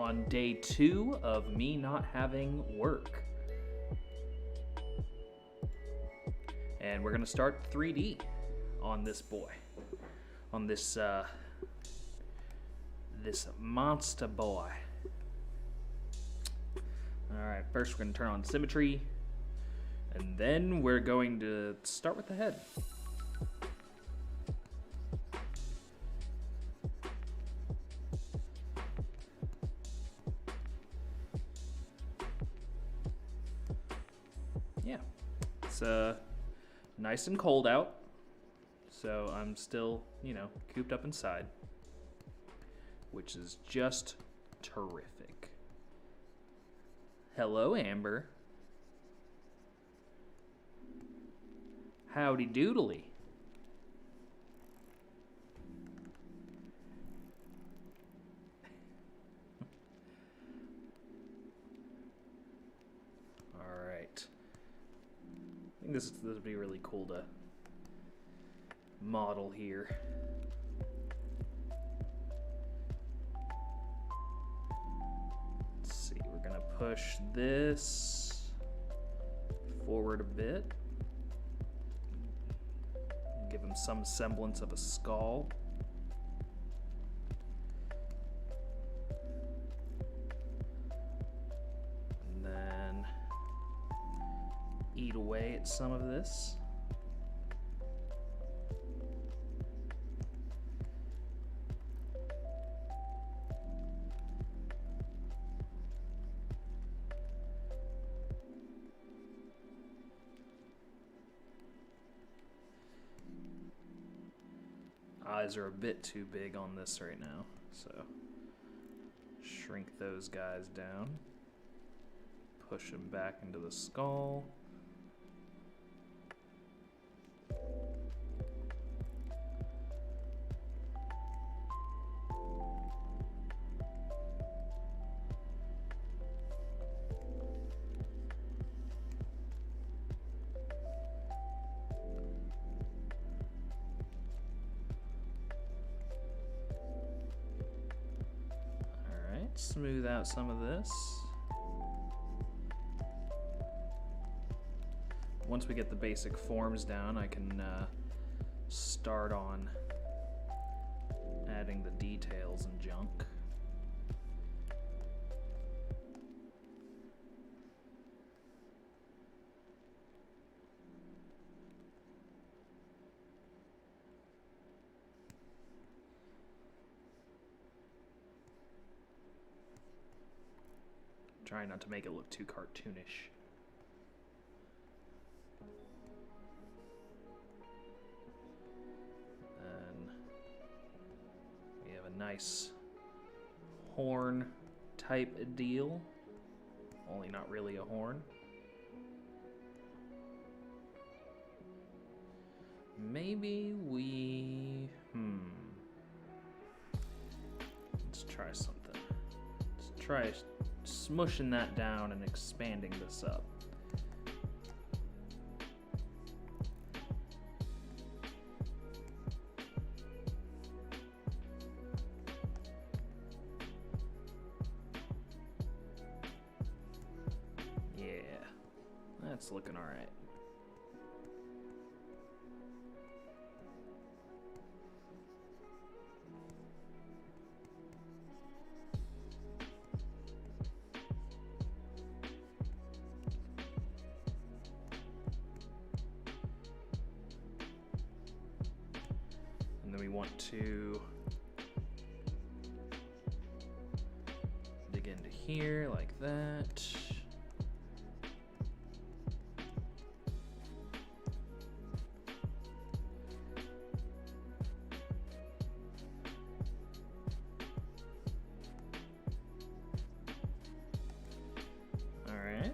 on day 2 of me not having work. And we're gonna start 3D on this boy, on this this monster boy. All right, first we're gonna turn on symmetry, and then we're going to start with the head. Yeah, it's nice and cold out, so I'm still, you know, cooped up inside, which is just terrific. Hello, Amber. Howdy doodly. All right. I think this would be really cool to model here. Let's see, we're gonna push this forward a bit. Give him some semblance of a skull. And then eat away at some of this. Eyes are a bit too big on this right now, so shrink those guys down. Push them back into the skull. Smooth out some of this. Once we get the basic forms down, I can start on adding the details and junk. Trying not to make it look too cartoonish. And we have a nice horn type deal, only not really a horn. Maybe we, let's try something. Let's try smushing that down and expanding this up. Yeah, that's looking all right. And then we want to dig into here like that. All right.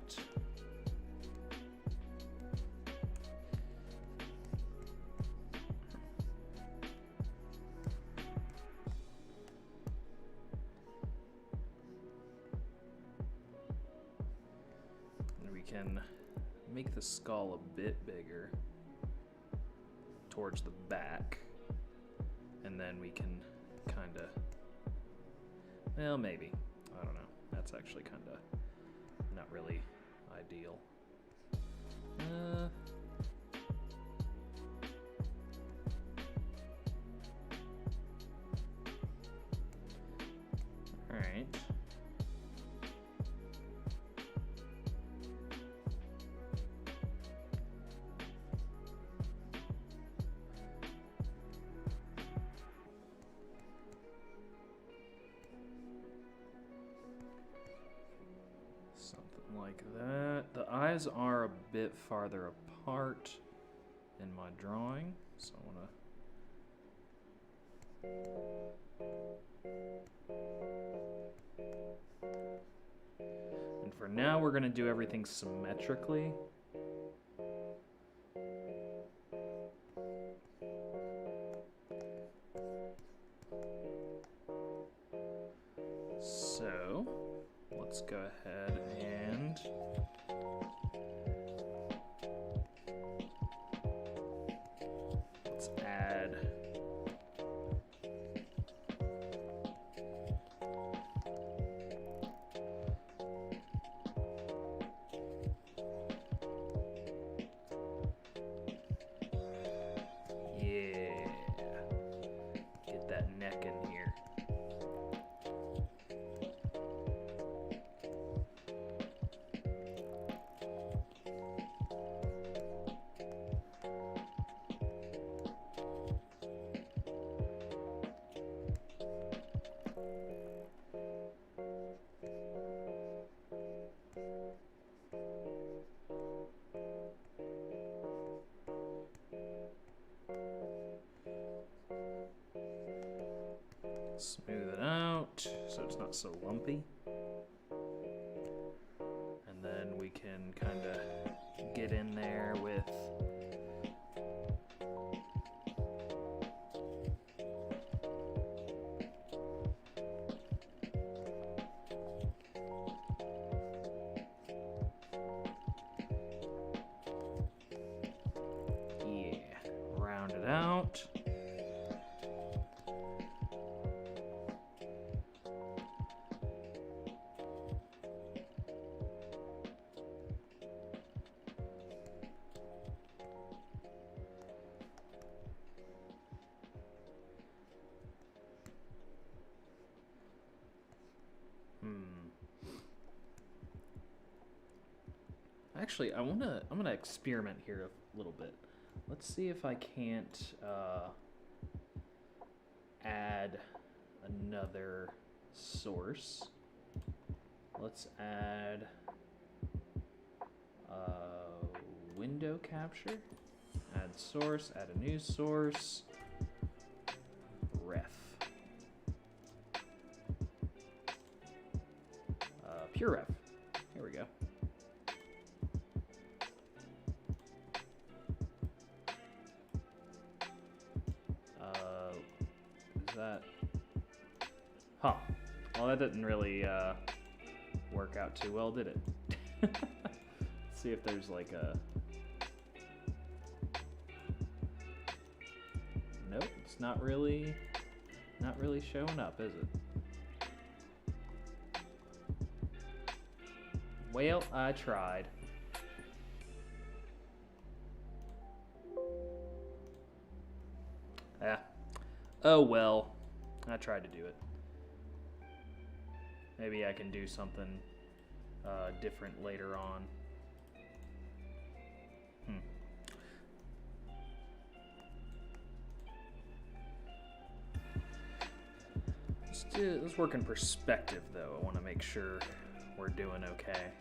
Can make the skull a bit bigger towards the back, and then we can kind of, well, maybe, I don't know. That's actually kind of not really ideal. All right. Something like that. The eyes are a bit farther apart in my drawing, so I want to... And for now, we're going to do everything symmetrically. So, let's go ahead and let's add get that neck in here. Smooth it out so it's not so lumpy. And then we can kind of get in there with round it out. Actually, I'm gonna experiment here a little bit. Let's see if I can't add another source. Let's add window capture. Add source, add a new source. Ref. Pure ref. Here we go. That, huh? Well, that didn't really work out too well, did it? Let's see if there's like a. Nope, it's not really showing up, is it? Well, I tried. Oh well, I tried to do it. Maybe I can do something different later on. Let's work in perspective, though. I want to make sure we're doing okay.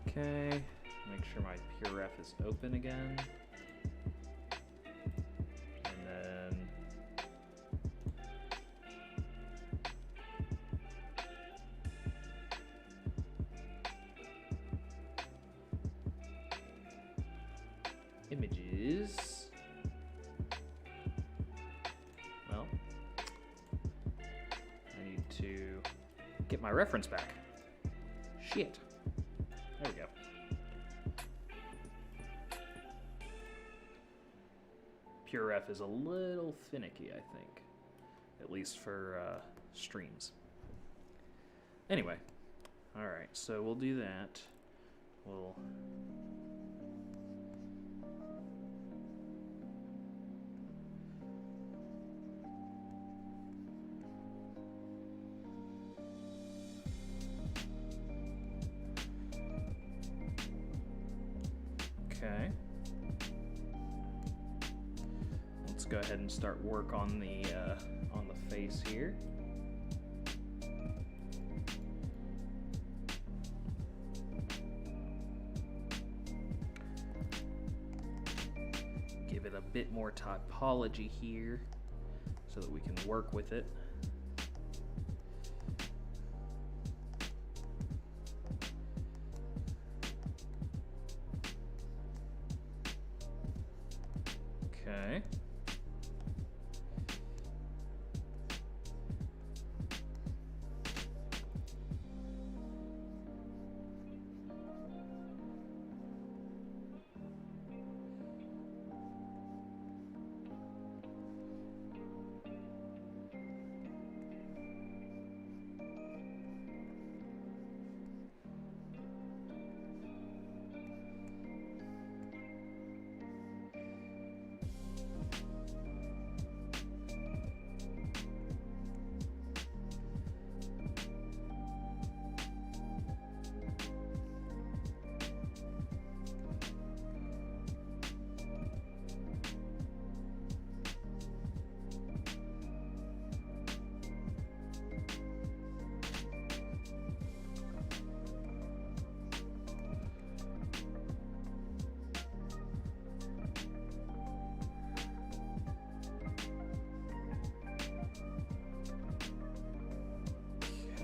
Okay, make sure my pure ref is open again. Images. Well, I need to get my reference back. Shit. There we go. Pure ref is a little finicky, I think. at least for streams. Anyway, all right, so we'll do that. We'll okay. Let's go ahead and start work on the face here. Give it a bit more typology here so that we can work with it. Okay.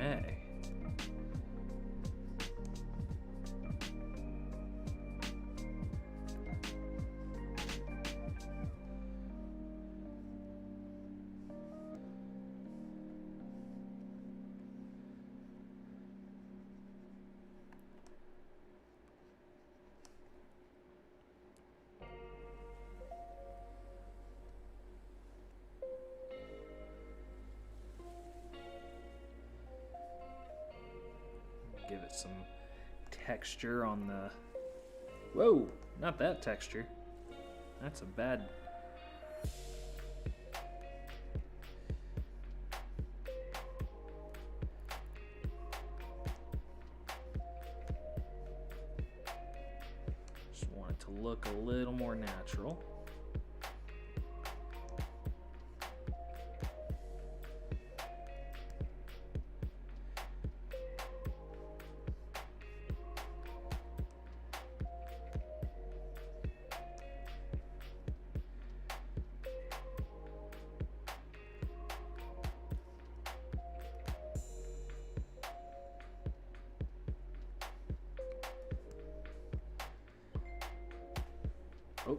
Okay. Give it some texture on the... Whoa, not that texture. That's a bad... Just want it to look a little more natural. Oh.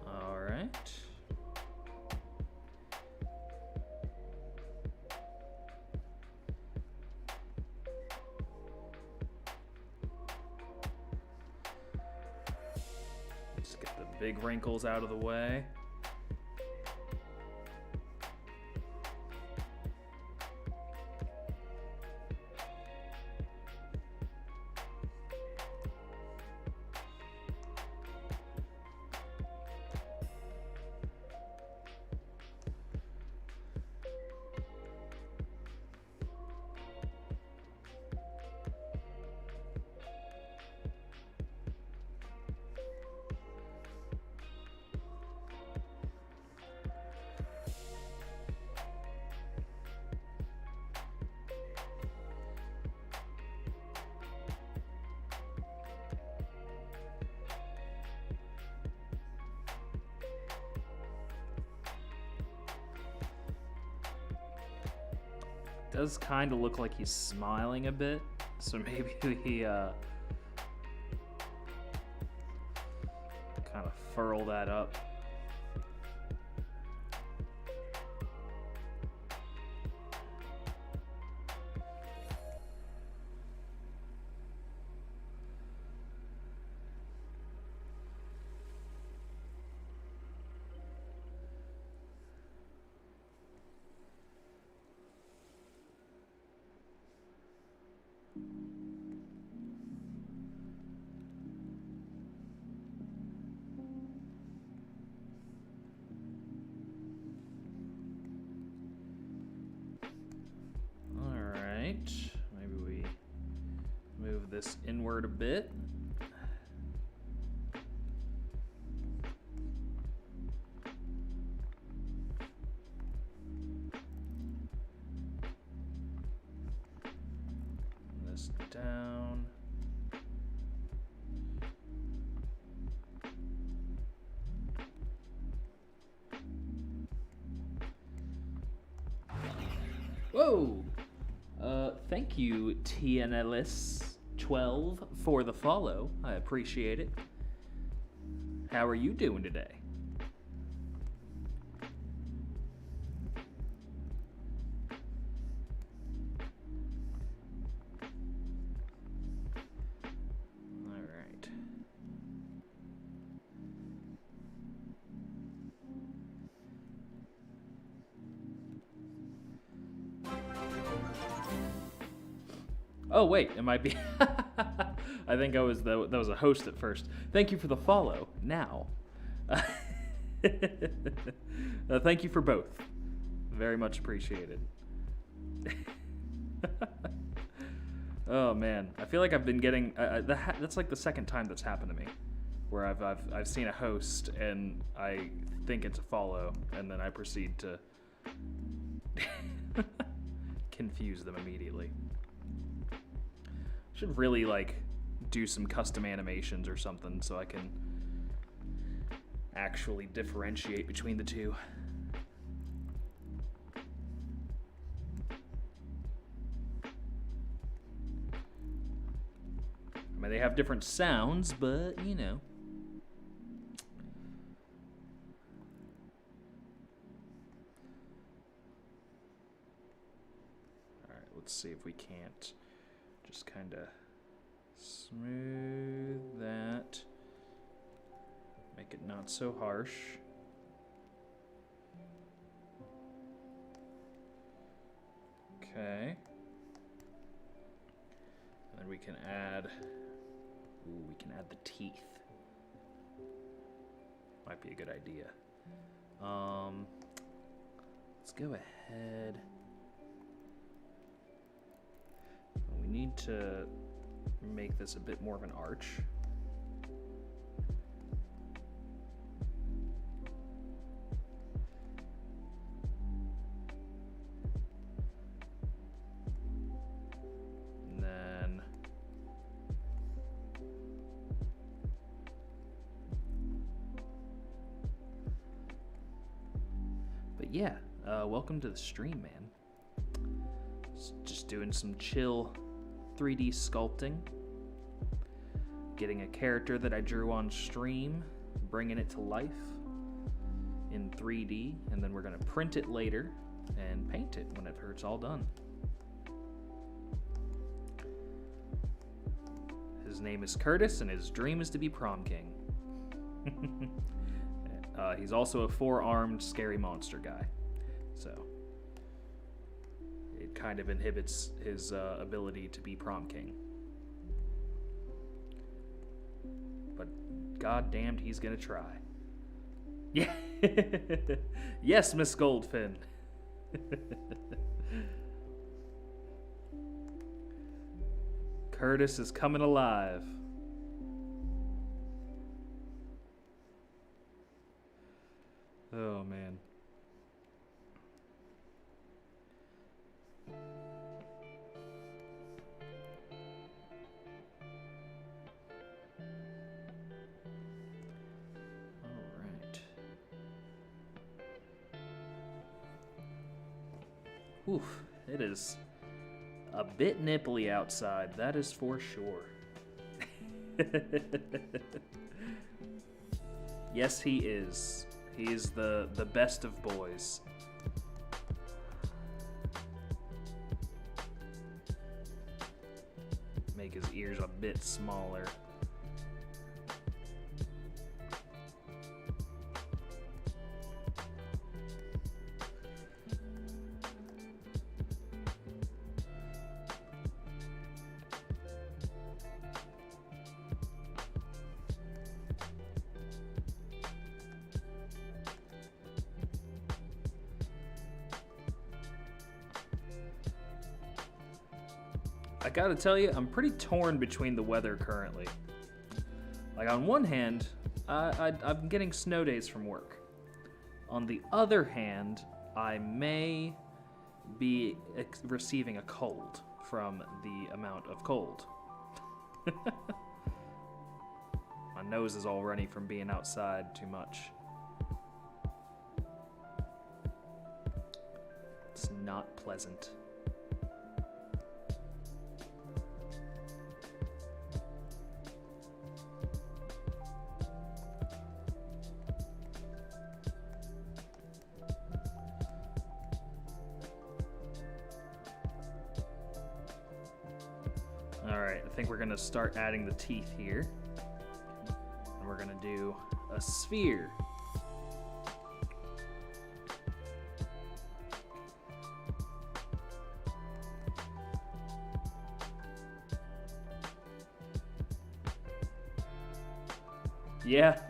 All right. Let's get the big wrinkles out of the way. Does kind of look like he's smiling a bit, so maybe we kind of furl that up. move this inward a bit. This down. Whoa! Thank you, TNLS12, for the follow. I appreciate it. How are you doing today? All right. Oh wait, it might be. I think that was a host at first. Thank you for the follow. Now, thank you for both. Very much appreciated. Oh man, I feel like I've been getting. That's like the second time that's happened to me, where I've seen a host and I think it's a follow, and then I proceed to confuse them immediately. Should really like do some custom animations or something so I can actually differentiate between the two. I mean, they have different sounds, but you know. All right, let's see if we can't just kind of smooth that, make it not so harsh. Okay. And then we can add, we can add the teeth. Might be a good idea. Let's go ahead. We need to make this a bit more of an arch. And then but yeah, welcome to the stream, man. Just doing some chill 3D sculpting, getting a character that I drew on stream, bringing it to life in 3D, and then we're gonna print it later and paint it when it's all done. His name is Curtis, and his dream is to be prom king. He's also a 4-armed scary monster guy, so it kind of inhibits his ability to be prom king. But goddamned, he's gonna try. Yeah. Yes, Miss Goldfin. Curtis is coming alive. Oh man. Oof, it is a bit nipply outside, that is for sure. Yes, he is. He is the best of boys. Make his ears a bit smaller. I gotta tell you, I'm pretty torn between the weather currently. Like, on one hand, I'm getting snow days from work. On the other hand, I may be receiving a cold from the amount of cold. My nose is all runny from being outside too much. It's not pleasant. Alright, I think we're gonna start adding the teeth here. And we're gonna do a sphere. Yeah.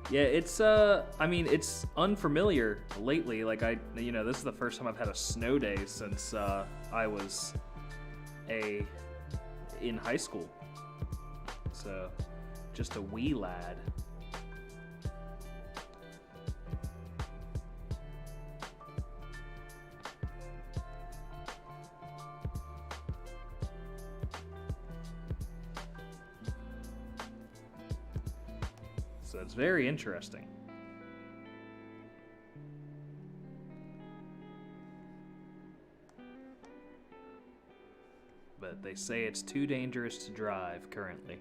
Yeah, it's, I mean, it's unfamiliar lately. Like, this is the first time I've had a snow day since, I was in high school. So, just a wee lad. So it's very interesting. But they say it's too dangerous to drive currently.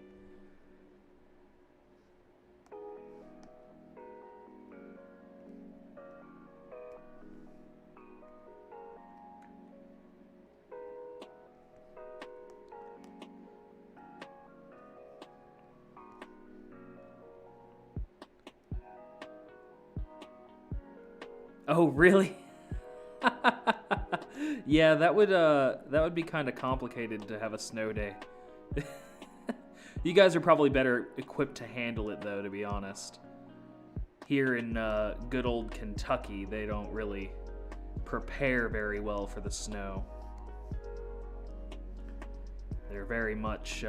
Oh, really? Yeah, that would be kind of complicated to have a snow day. You guys are probably better equipped to handle it, though, to be honest. Here in good old Kentucky, they don't really prepare very well for the snow. They're very much,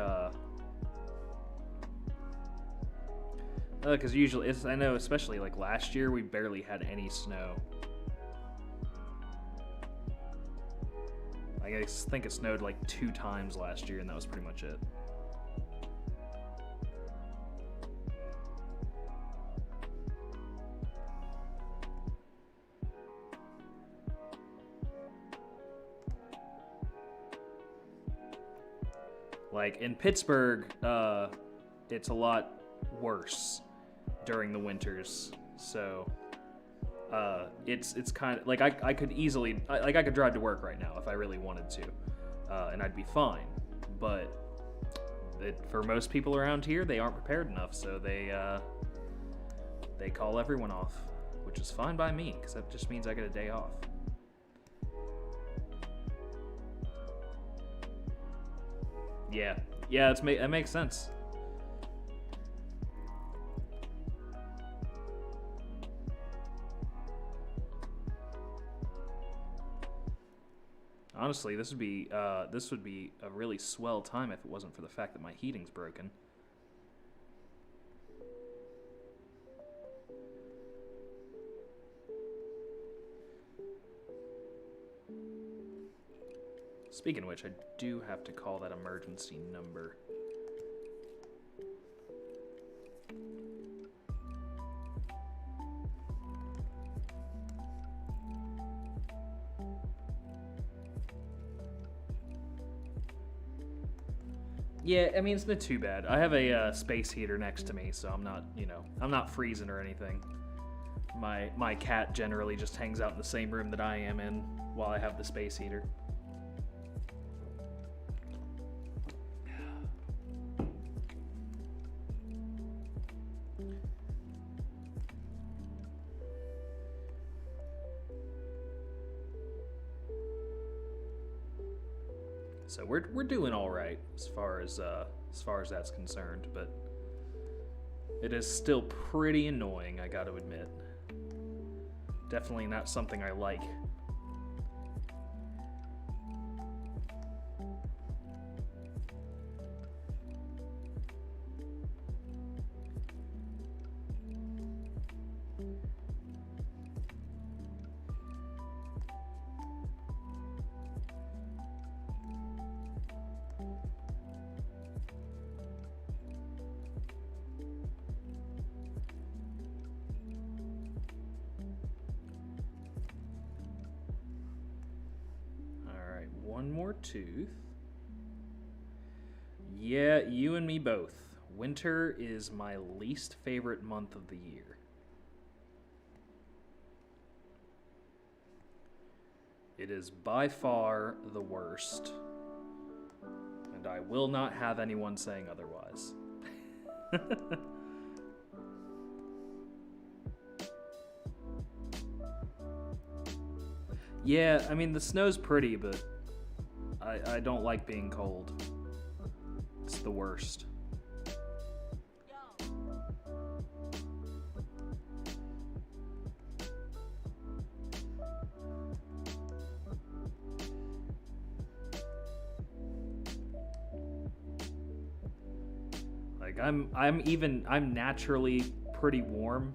because usually, I know, especially like last year, we barely had any snow. I think it snowed like 2 times last year, and that was pretty much it. Like in Pittsburgh, it's a lot worse during the winters, so it's kind of like I could easily I could drive to work right now if I really wanted to, and I'd be fine. But for most people around here, they aren't prepared enough, so they call everyone off, which is fine by me because that just means I get a day off. Yeah, that makes sense. Honestly, this would be a really swell time if it wasn't for the fact that my heating's broken. Speaking of which, I do have to call that emergency number. Yeah, I mean, it's not too bad. I have a space heater next to me, so I'm not freezing or anything. My cat generally just hangs out in the same room that I am in while I have the space heater. So we're doing all right as far as that's concerned, but it is still pretty annoying, I got to admit. Definitely not something I like. one more tooth. Yeah, you and me both. Winter is my least favorite month of the year. It is by far the worst. And I will not have anyone saying otherwise. Yeah, I mean, the snow's pretty, but I don't like being cold. It's the worst. Like I'm naturally pretty warm.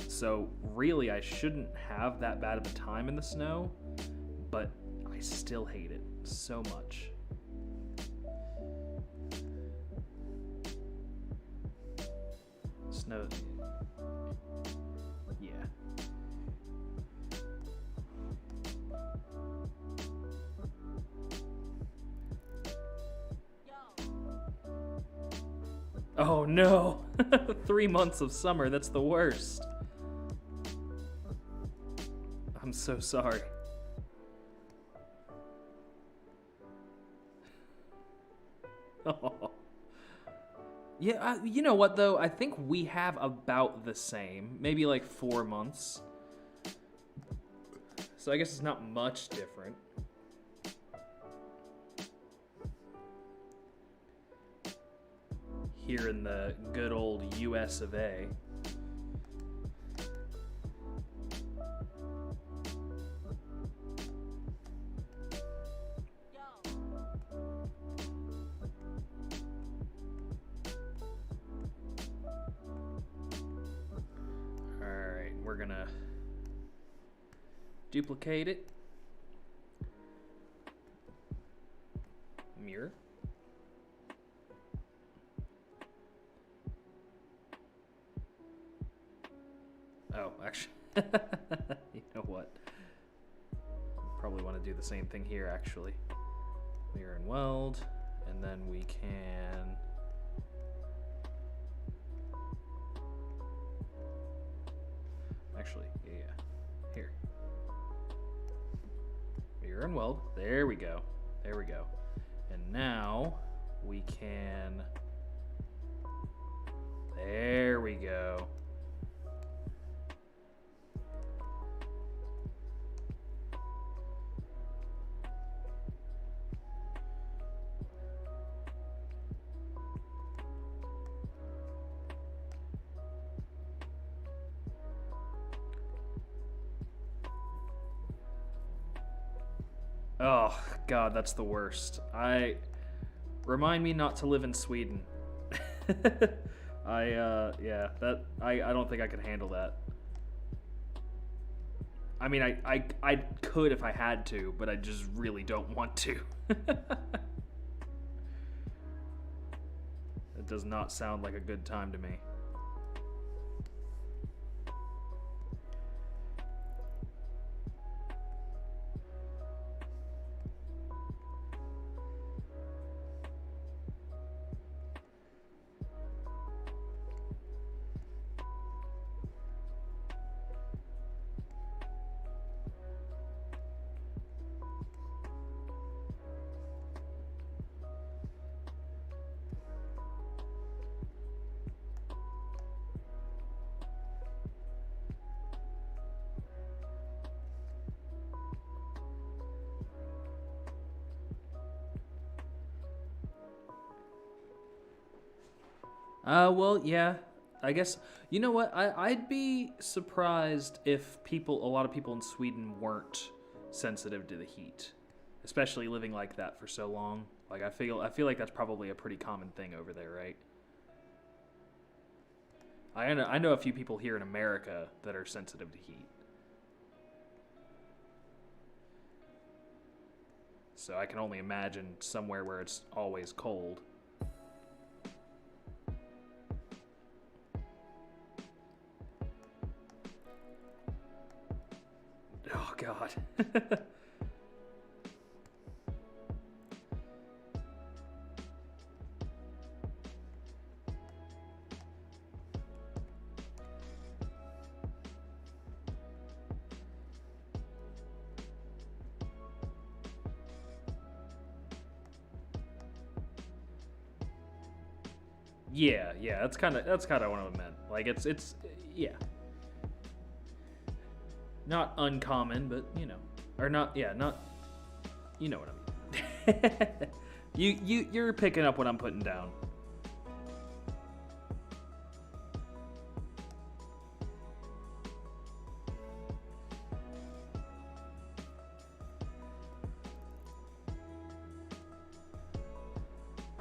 So really I shouldn't have that bad of a time in the snow, but I still hate it so much. Snow. Yeah. Oh no! 3 months of summer, that's the worst. I'm so sorry. Oh. Yeah, you know what though? I think we have about the same. Maybe like 4 months. So I guess it's not much different. Here in the good old US of A. Alright, we're gonna duplicate it. Mirror. Oh, actually, you know what? Probably want to do the same thing here, actually. Mirror and weld, and then we can... Actually, yeah. Here. Mirror and weld. There we go. There we go. And now we can... There we go. Oh, God, that's the worst. Remind me not to live in Sweden. Yeah, I don't think I could handle that. I mean, I could if I had to, but I just really don't want to. It does not sound like a good time to me. Well, yeah. I guess, you know what? I'd be surprised if a lot of people in Sweden weren't sensitive to the heat, especially living like that for so long. Like, I feel like that's probably a pretty common thing over there, right? I know a few people here in America that are sensitive to heat. So I can only imagine somewhere where it's always cold. Oh, God. Yeah, yeah, that's kind of what I meant. Like it's yeah, not uncommon, but you know, or not, yeah, not, you know what I mean. You're picking up what I'm putting down.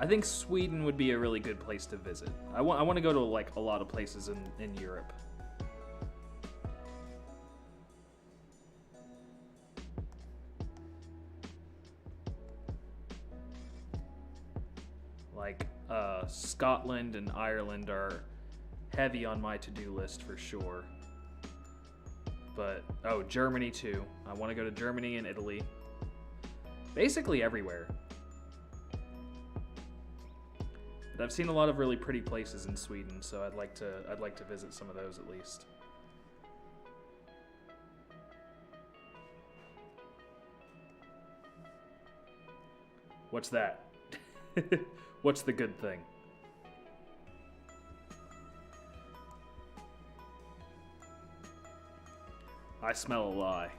I think Sweden would be a really good place to visit. I want to go to like a lot of places in Europe. Like Scotland and Ireland are heavy on my to-do list for sure. But oh, Germany too. I want to go to Germany and Italy. Basically everywhere. But I've seen a lot of really pretty places in Sweden, so I'd like to visit some of those at least. What's that? What's the good thing? I smell a lie.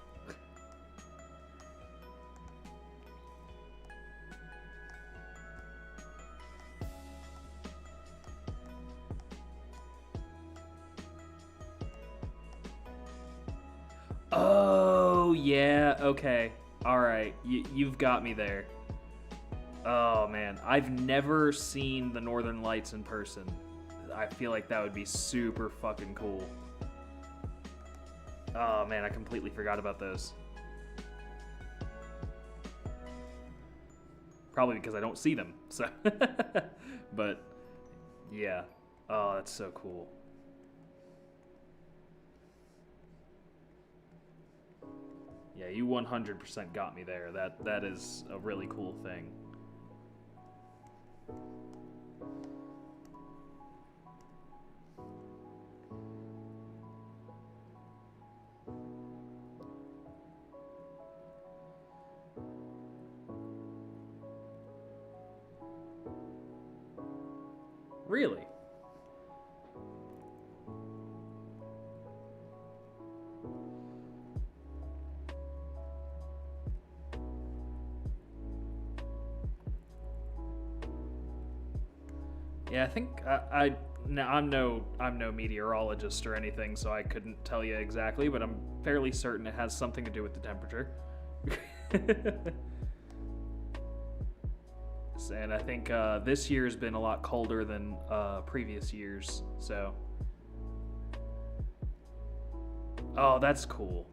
Oh, yeah, okay. Alright, you've got me there. Oh, man. I've never seen the Northern Lights in person. I feel like that would be super fucking cool. Oh, man, I completely forgot about those. Probably because I don't see them, so. But, yeah. Oh, that's so cool. Yeah, you 100% got me there. That is a really cool thing. Really? Yeah, I think I'm no meteorologist or anything, so I couldn't tell you exactly, but I'm fairly certain it has something to do with the temperature. And I think this year's been a lot colder than previous years, so. Oh, that's cool.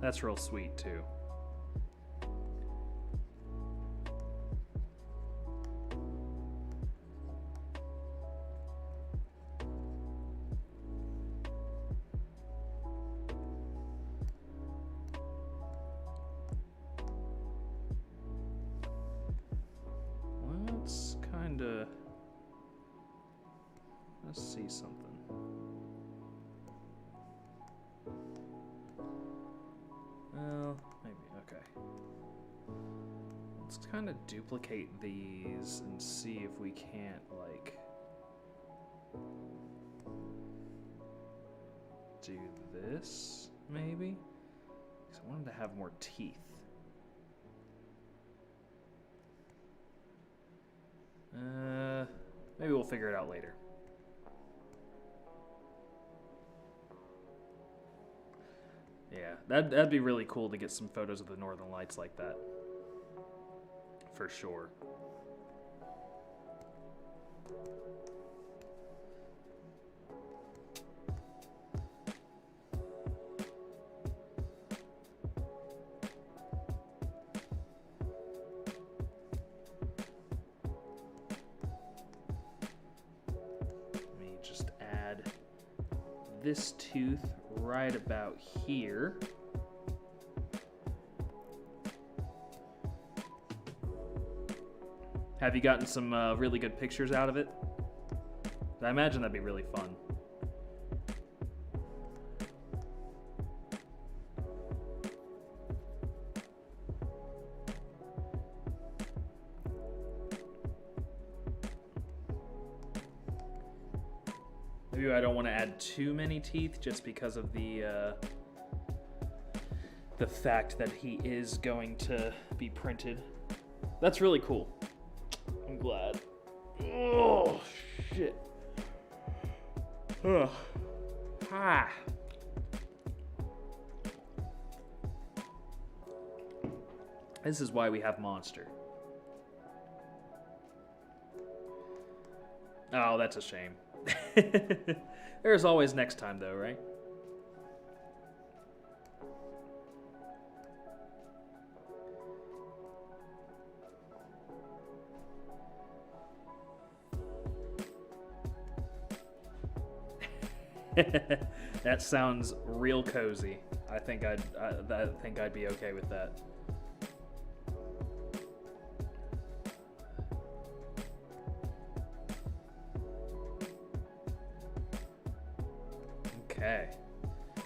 That's real sweet, too. Let's see something. Well, maybe, okay. Let's kind of duplicate these and see if we can't, like, do this, maybe? Because I want them to have more teeth. Maybe we'll figure it out later. Yeah, that'd be really cool to get some photos of the Northern Lights like that. For sure. Let me just add this tooth right about here. Have you gotten some really good pictures out of it? I imagine that'd be really fun. Maybe I don't want to add too many teeth just because of the fact that he is going to be printed. That's really cool. I'm glad. Oh, shit. Ugh. Ah. This is why we have Monster. Oh, that's a shame. There's always next time, though, right? That sounds real cozy. I think I'd be okay with that. Okay. The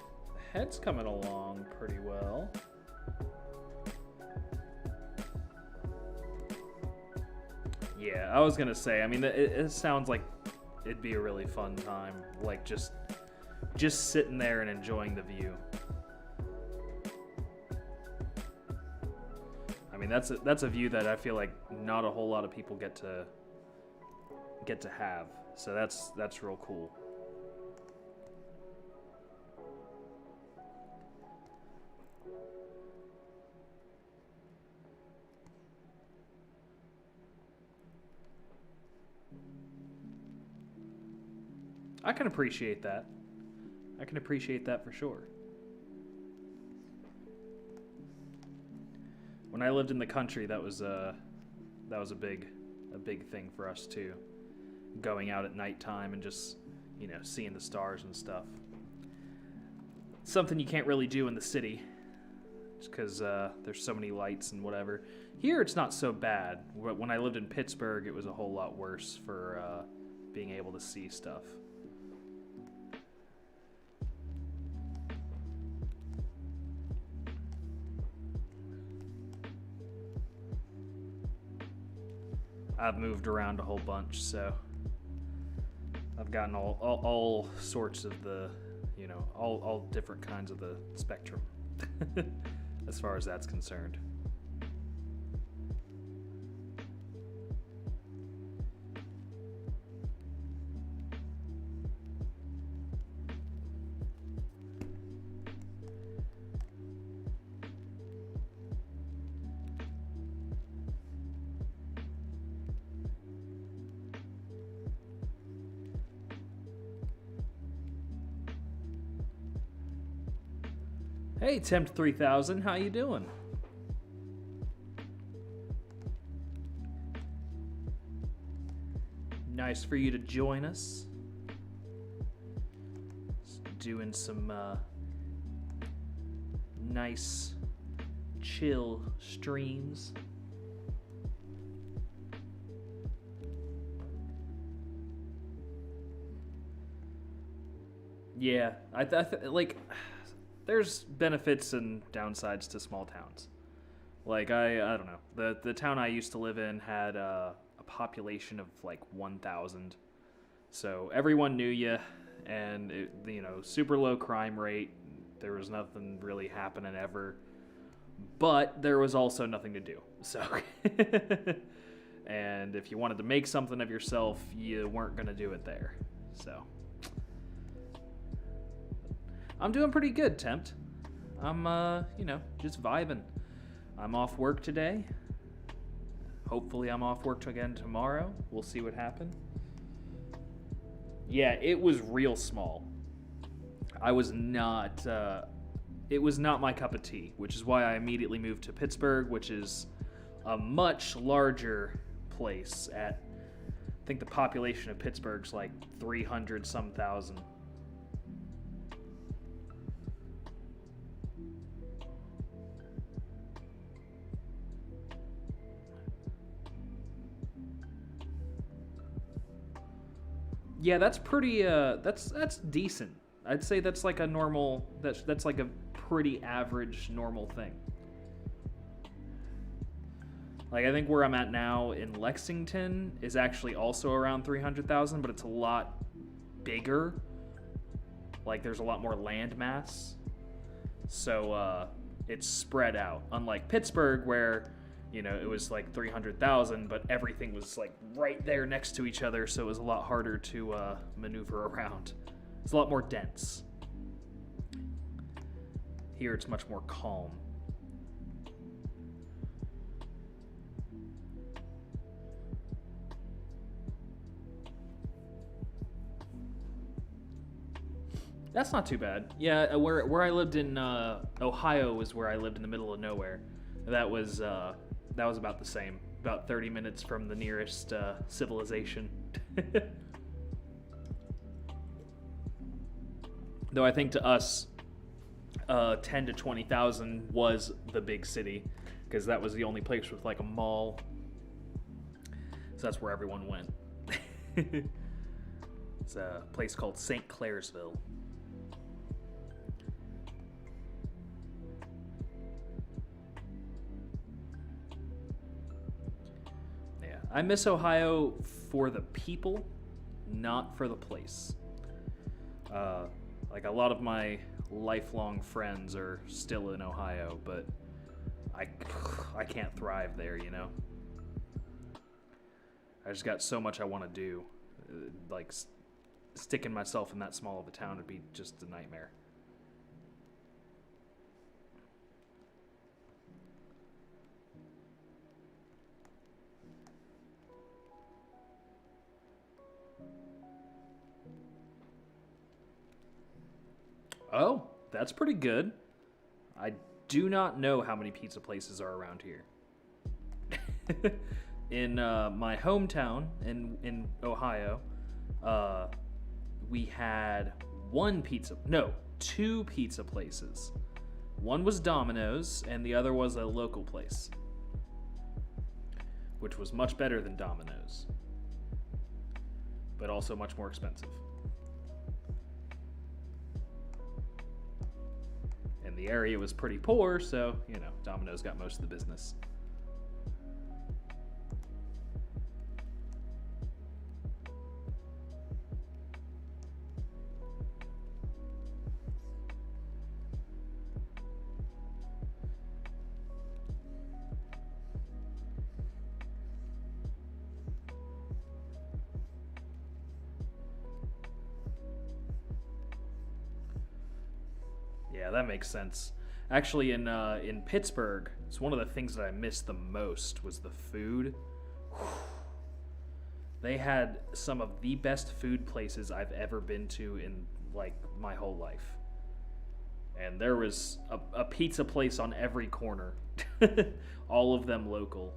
head's coming along pretty well. Yeah, I was gonna say, I mean, it sounds like it'd be a really fun time, like just sitting there and enjoying the view. I mean, that's a view that I feel like not a whole lot of people get to have. So that's real cool. I can appreciate that. I can appreciate that for sure. When I lived in the country, that was a big thing for us too. Going out at nighttime and just, seeing the stars and stuff. Something you can't really do in the city, just because there's so many lights and whatever. Here, it's not so bad. When I lived in Pittsburgh, it was a whole lot worse for being able to see stuff. I've moved around a whole bunch, so I've gotten all sorts of the, all different kinds of the spectrum as far as that's concerned. Hey, Tempt 3000, how you doing? Nice for you to join us. Just doing some nice, chill streams. Yeah, like... There's benefits and downsides to small towns. Like, I don't know. The town I used to live in had a population of like 1,000. So everyone knew you, and it, super low crime rate. There was nothing really happening ever. But there was also nothing to do. So, and if you wanted to make something of yourself, you weren't going to do it there. So... I'm doing pretty good, Tempt. I'm, just vibing. I'm off work today. Hopefully I'm off work again tomorrow. We'll see what happens. Yeah, it was real small. I was not, it was not my cup of tea, which is why I immediately moved to Pittsburgh, which is a much larger place I think the population of Pittsburgh's like 300-some thousand. Yeah, that's pretty, that's decent. I'd say that's like a normal, that's like a pretty average normal thing. Like, I think where I'm at now in Lexington is actually also around 300,000, but it's a lot bigger. Like, there's a lot more land mass. So, it's spread out. Unlike Pittsburgh, where, you know, it was like 300,000, but everything was like right there next to each other, so it was a lot harder to maneuver around. It's a lot more dense. Here it's much more calm. That's not too bad. Yeah, where I lived in Ohio was where I lived in the middle of nowhere. That was about the same. About 30 minutes from the nearest civilization. Though I think to us, 10 to 20,000 was the big city, because that was the only place with like a mall. So that's where everyone went. It's a place called St. Clairsville. I miss Ohio for the people, not for the place. Like, a lot of my lifelong friends are still in Ohio, but I can't thrive there, you know? I just got so much I want to do. Like, sticking myself in that small of a town would be just a nightmare. Oh, that's pretty good. I do not know how many pizza places are around here. In my hometown in Ohio, we had two pizza places. One was Domino's, and the other was a local place, which was much better than Domino's, but also much more expensive. And the area was pretty poor, so, you know, Domino's got most of the business. Yeah, that makes sense. Actually, in Pittsburgh, it's one of the things that I missed the most was the food. They had some of the best food places I've ever been to in, like, my whole life. And there was a pizza place on every corner. All of them local.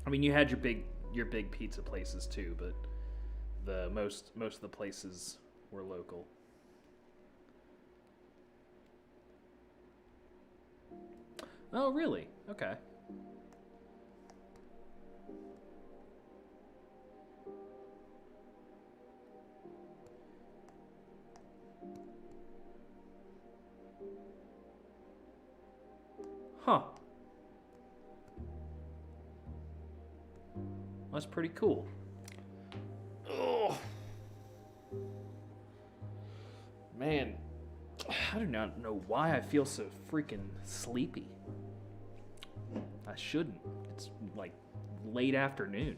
I mean, you had your big pizza places too, but the most of the places were local. Oh, really? Okay. Huh. That's pretty cool. Oh. Man, I do not know why I feel so freaking sleepy. I shouldn't. It's like late afternoon.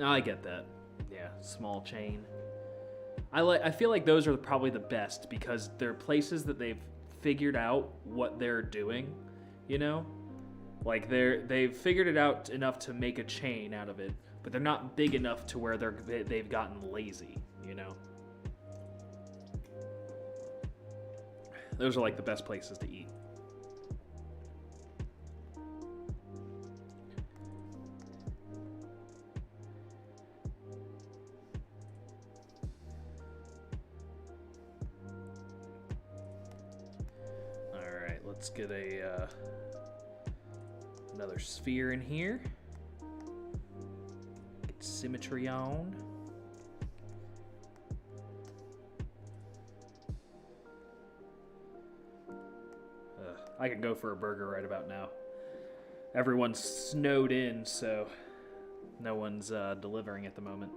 I get that. Yeah, small chain. I feel like those are probably the best because they're places that they've figured out what they're doing, you know? Like they've figured it out enough to make a chain out of it, but they're not big enough to where they've gotten lazy, you know? Those are like the best places to eat. Let's get another sphere in here. Get symmetry on. I could go for a burger right about now. Everyone's snowed in, so no one's delivering at the moment.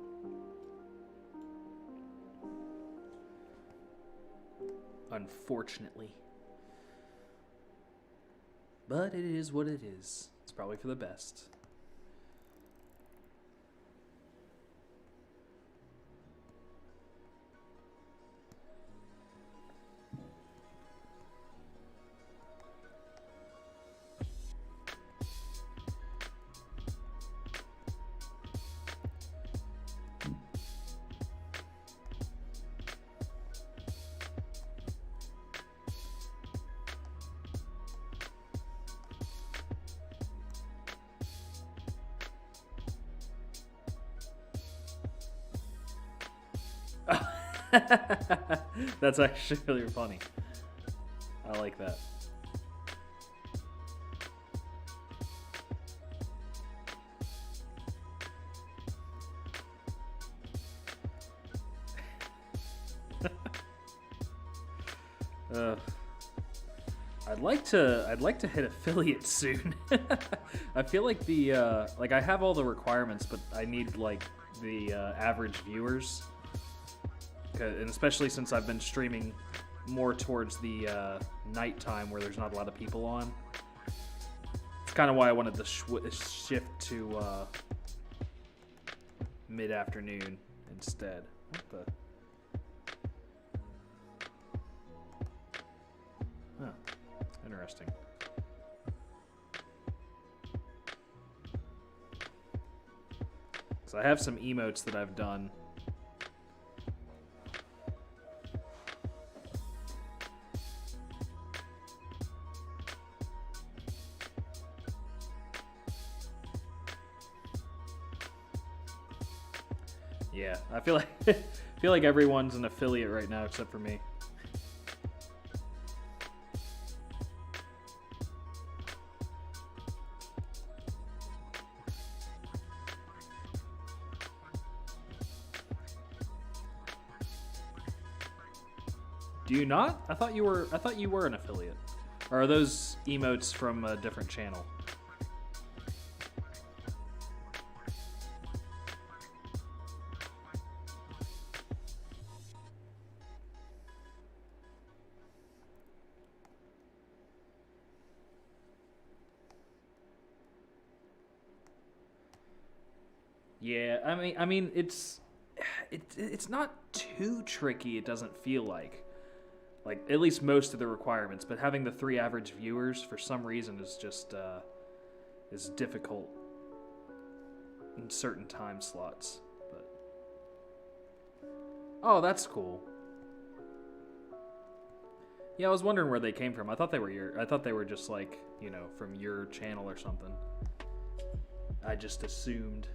Unfortunately. But it is what it is. It's probably for the best. That's actually really funny. I like that. I'd like to hit affiliate soon. I feel like like I have all the requirements, but I need like the average viewers. And especially since I've been streaming more towards the nighttime where there's not a lot of people on. It's kind of why I wanted to shift to mid-afternoon instead. What the? Huh. Interesting. So I have some emotes that I've done. Yeah, I feel like everyone's an affiliate right now except for me. Do you not? I thought you were an affiliate. Or are those emotes from a different channel? Yeah, I mean, it's not too tricky. It doesn't feel like at least most of the requirements. But having the 3 average viewers for some reason is just is difficult in certain time slots. But oh, that's cool. Yeah, I was wondering where they came from. I thought they were just like, you know, from your channel or something. I just assumed.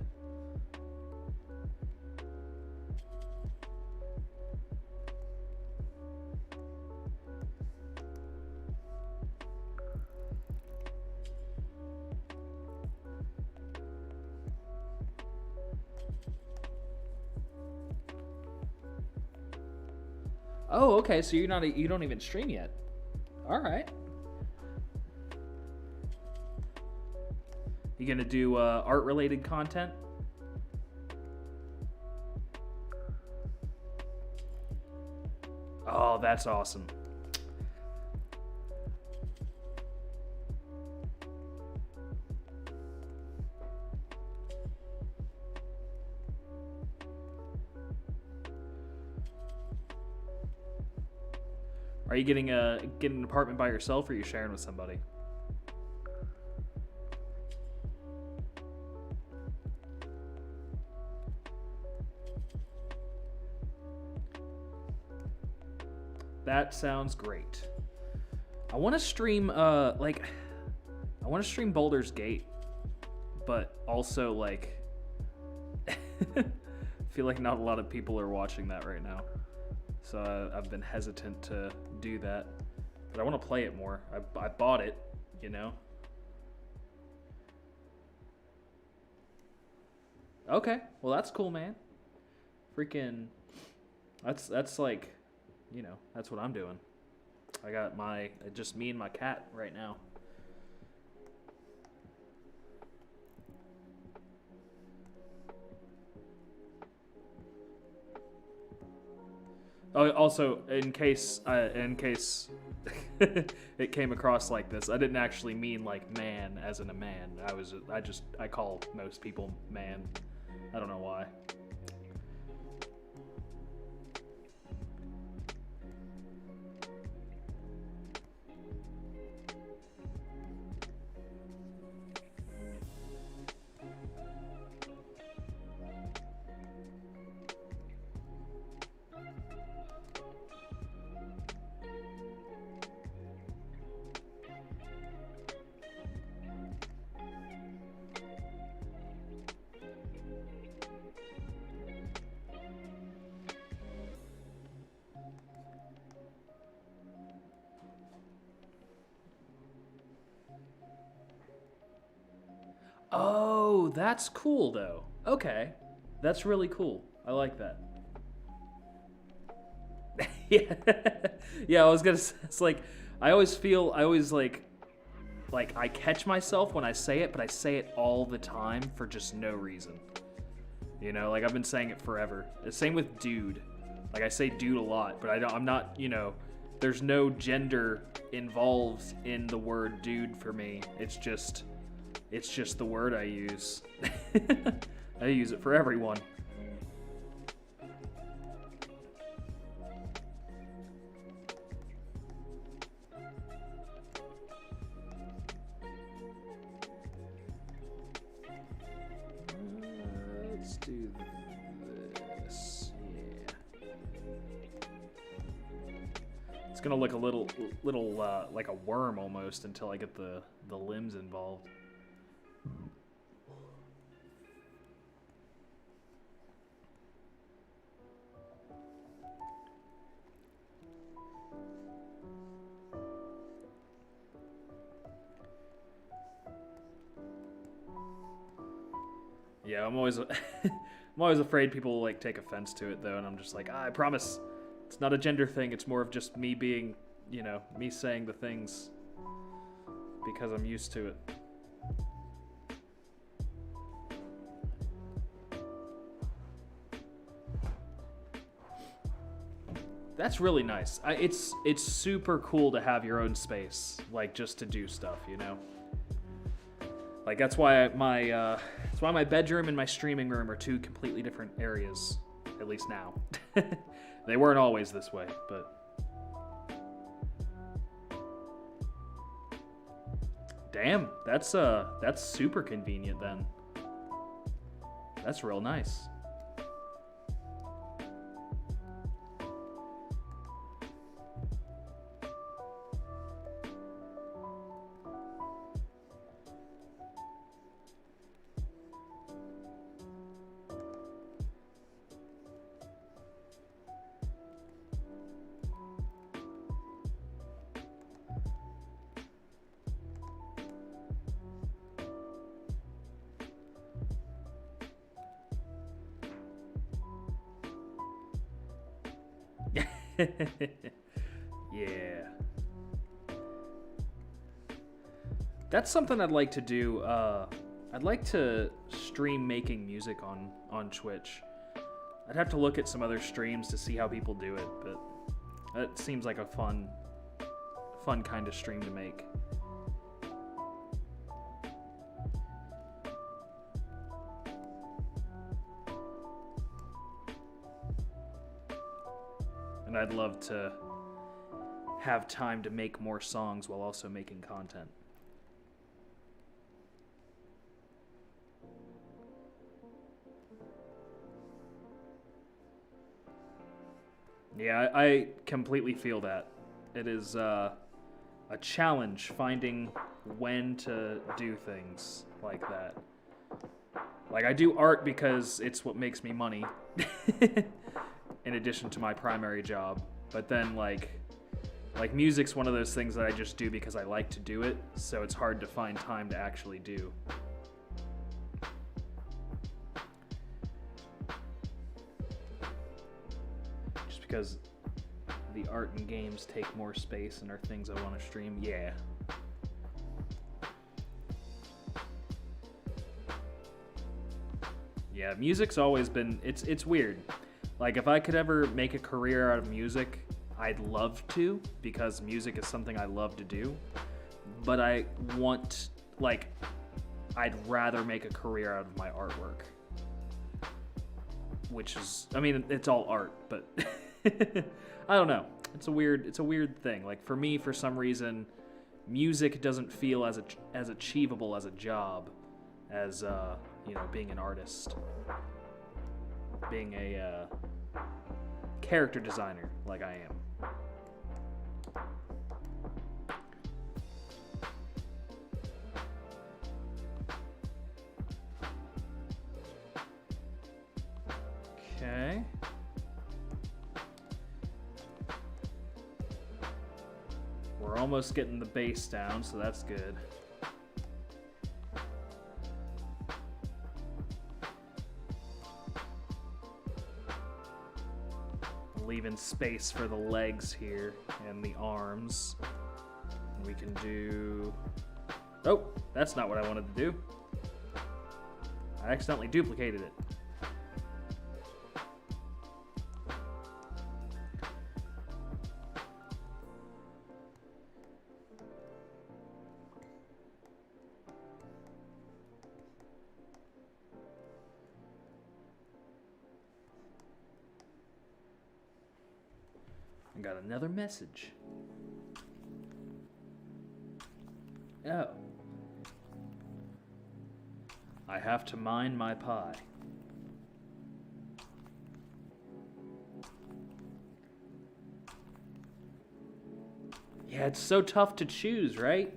Oh, okay. So you don't even stream yet. All right. You gonna do art-related content? Oh, that's awesome. Are you getting an apartment by yourself, or are you sharing with somebody? That sounds great. I want to stream I want to stream Baldur's Gate, but also like I feel like not a lot of people are watching that right now. So I've been hesitant to do that, but I want to play it more. I bought it, you know. Okay, well that's cool, man. Freaking, that's like, you know, that's what I'm doing. I got just me and my cat right now. Oh, also, in case it came across like this, I didn't actually mean like man as in a man. I call most people man. I don't know why. Oh, that's cool though. Okay. That's really cool. I like that. Yeah. Yeah, I was gonna say, it's like, I always like I catch myself when I say it, but I say it all the time for just no reason. You know, like I've been saying it forever. The same with dude. Like I say dude a lot, but I'm not, there's no gender involved in the word dude for me. It's just the word I use. I use it for everyone. Let's do this. Yeah. It's gonna look a little like a worm almost until I get the limbs involved. Yeah, I'm always afraid people will like take offense to it though, and I'm just like, I promise, it's not a gender thing. It's more of just me being, me saying the things because I'm used to it. That's really nice. It's super cool to have your own space, like just to do stuff, Like that's why my bedroom and my streaming room are two completely different areas, at least now. They weren't always this way, but damn, that's super convenient then. That's real nice. Yeah. That's something I'd like to do. I'd like to stream making music on Twitch. I'd have to look at some other streams to see how people do it, but that seems like a fun kind of stream to make. And I'd love to have time to make more songs while also making content. Yeah, I completely feel that. It is a challenge finding when to do things like that. Like, I do art because it's what makes me money, in addition to my primary job. But then, like music's one of those things that I just do because I like to do it, so it's hard to find time to actually do. Because the art and games take more space and are things I want to stream. Yeah. Yeah, music's always been, it's weird. Like, if I could ever make a career out of music, I'd love to, because music is something I love to do. But I'd rather make a career out of my artwork. Which is, I mean, it's all art, but I don't know. It's a weird thing. Like, for me, for some reason, music doesn't feel as achievable as a job as, being an artist. Being a character designer like I am. Okay. We're almost getting the bass down, so that's good. Leaving space for the legs here and the arms. And we can do... Oh, that's not what I wanted to do. I accidentally duplicated it. Got another message. Oh. I have to mind my pie. Yeah, it's so tough to choose, right?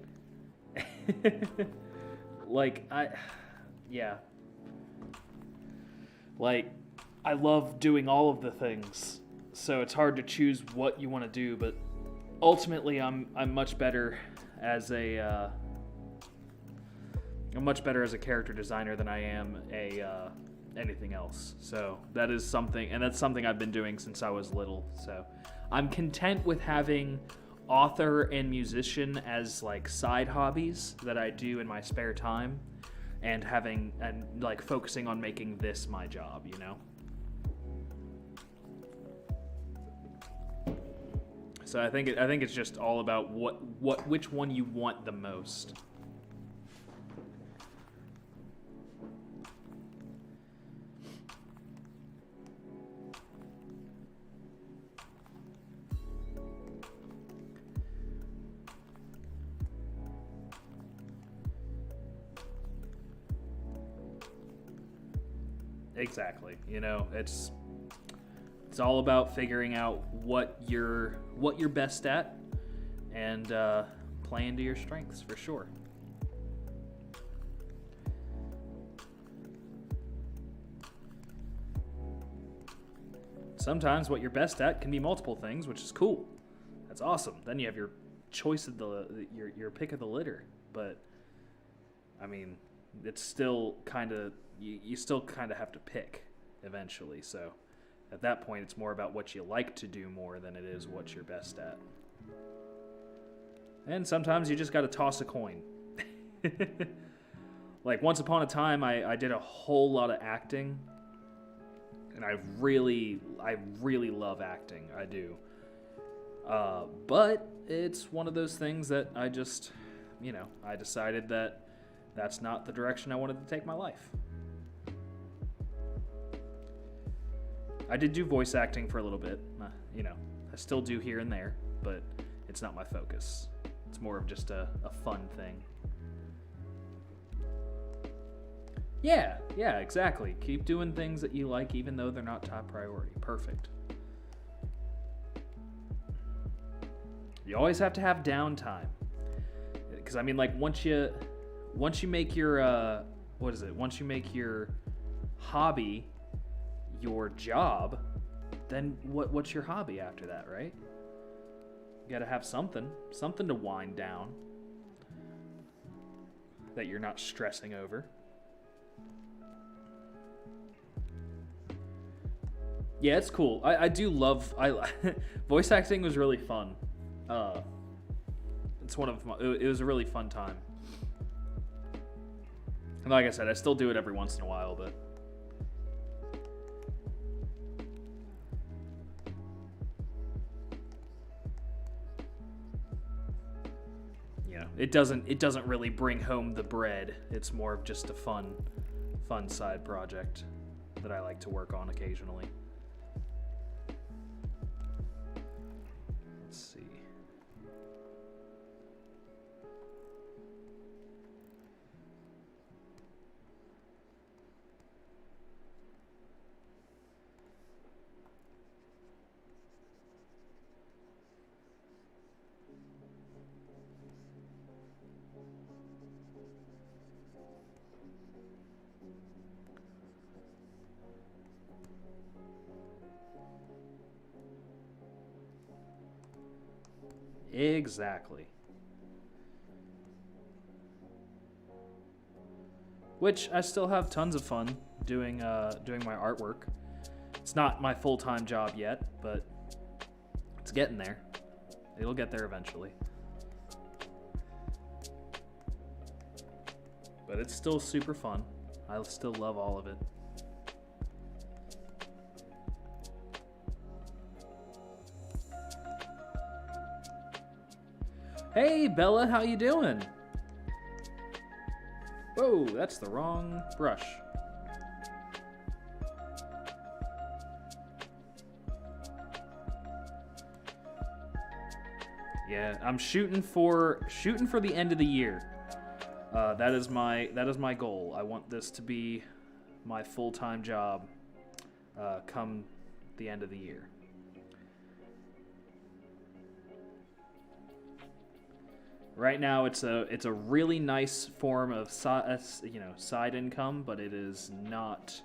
I love doing all of the things. So it's hard to choose what you want to do, but ultimately I'm much better as a character designer than I am anything else. So that is something, and that's something I've been doing since I was little. So I'm content with having author and musician as like side hobbies that I do in my spare time, and focusing on making this my job, you know? So I think it's just all about which one you want the most. Exactly. You know, it's all about figuring out what you're best at and playing to your strengths, for sure. Sometimes what you're best at can be multiple things, which is cool. That's awesome. Then you have your choice of your pick of the litter. But I mean, it's still kind of you still kind of have to pick eventually. So at that point, it's more about what you like to do more than it is what you're best at. And sometimes you just got to toss a coin. Like, once upon a time, I did a whole lot of acting. And I really love acting. I do. But it's one of those things that I just, I decided that that's not the direction I wanted to take my life. I did do voice acting for a little bit, I still do here and there, but it's not my focus. It's more of just a fun thing. Yeah, exactly. Keep doing things that you like even though they're not top priority. Perfect. You always have to have downtime. Because, once you make your, once you make your hobby your job, then what's your hobby after that, right? You gotta have something to wind down that you're not stressing over. Yeah, it's cool. I do love voice acting was really fun. It was a really fun time. And like I said, I still do it every once in a while, but it doesn't really bring home the bread. It's more of just a fun side project that I like to work on occasionally. Let's see. Exactly. Which I still have tons of fun doing my artwork. It's not my full-time job yet, but it's getting there. It'll get there eventually. But it's still super fun. I still love all of it. Hey, Bella, how you doing? Whoa, that's the wrong brush. Yeah, I'm shooting for the end of the year. That is my goal. I want this to be my full-time job come the end of the year. Right now, it's a really nice form of side income, but it is not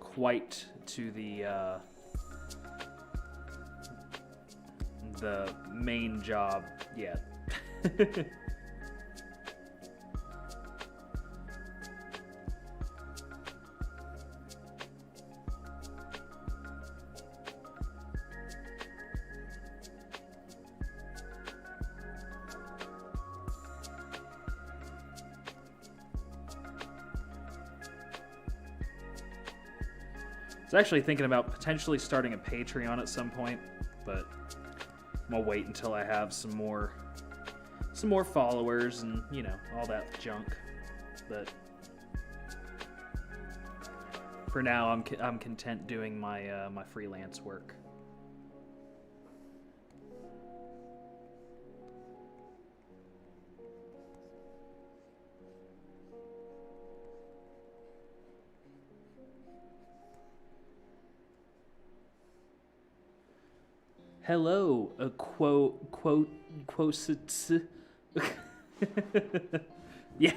quite to the main job yet. I was actually thinking about potentially starting a Patreon at some point, but I'm gonna wait until I have some more followers and all that junk. But for now, I'm content doing my my freelance work. Hello, a quote, yeah.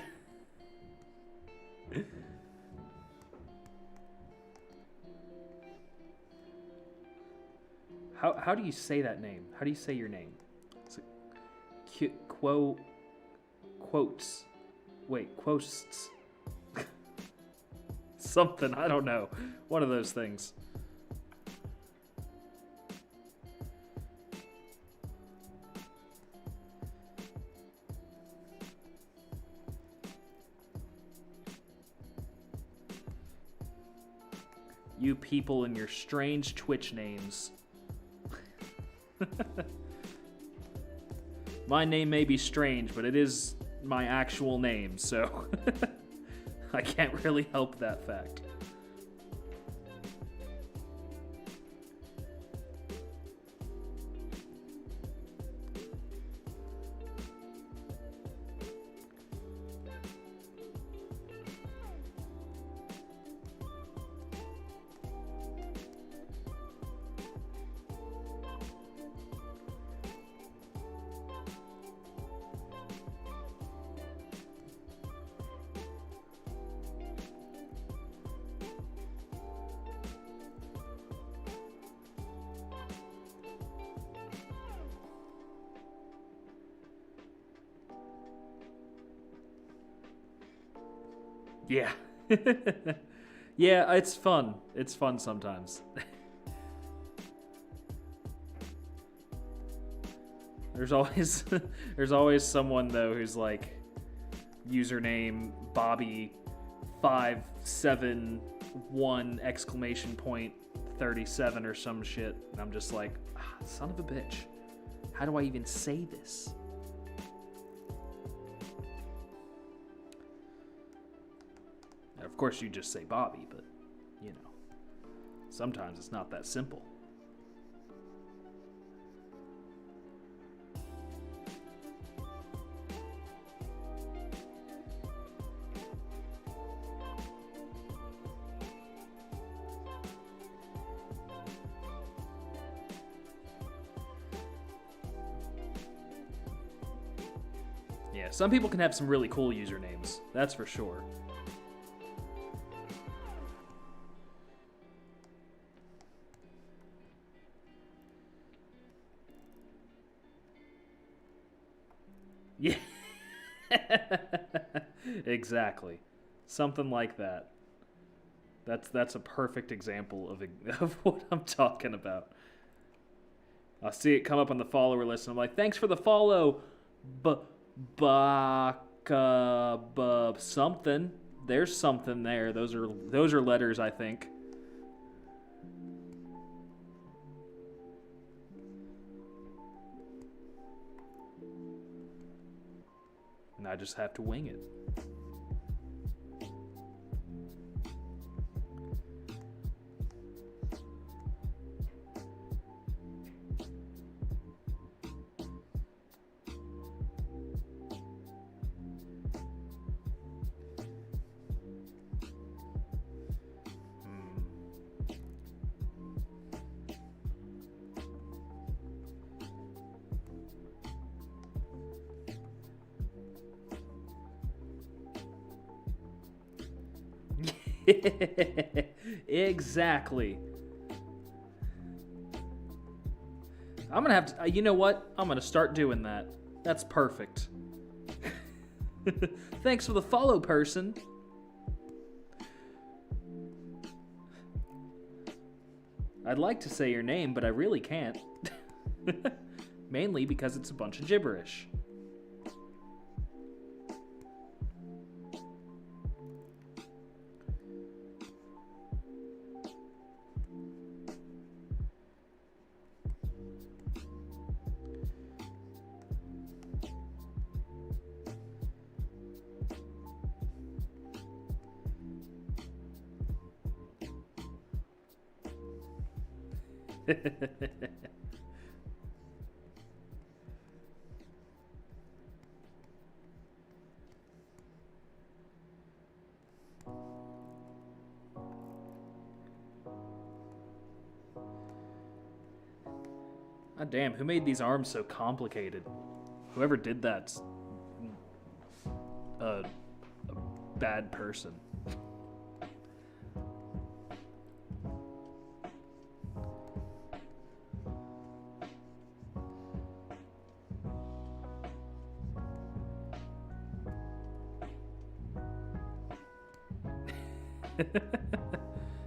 How do you say that name? How do you say your name? It's quotes. Wait, quotes. Something, I don't know. One of those things. You people and your strange Twitch names. My name may be strange, but it is my actual name, so I can't really help that fact. Yeah. Yeah, it's fun. It's fun sometimes. There's always someone though who's like username Bobby571!37 or some shit. And I'm just like, son of a bitch. How do I even say this? Of course, you just say Bobby, but, you know, sometimes it's not that simple. Yeah, some people can have some really cool usernames, that's for sure. Yeah. Exactly. Something like that. That's a perfect example of what I'm talking about. I'll see it come up on the follower list, and I'm like, thanks for the follow, something. There's something there. Those are letters, I think. And I just have to wing it. Exactly. I'm gonna have to, you know what? I'm gonna start doing that. That's perfect. Thanks for the follow, person. I'd like to say your name, but I really can't. Mainly because it's a bunch of gibberish. God damn, who made these arms so complicated? Whoever did that's a bad person.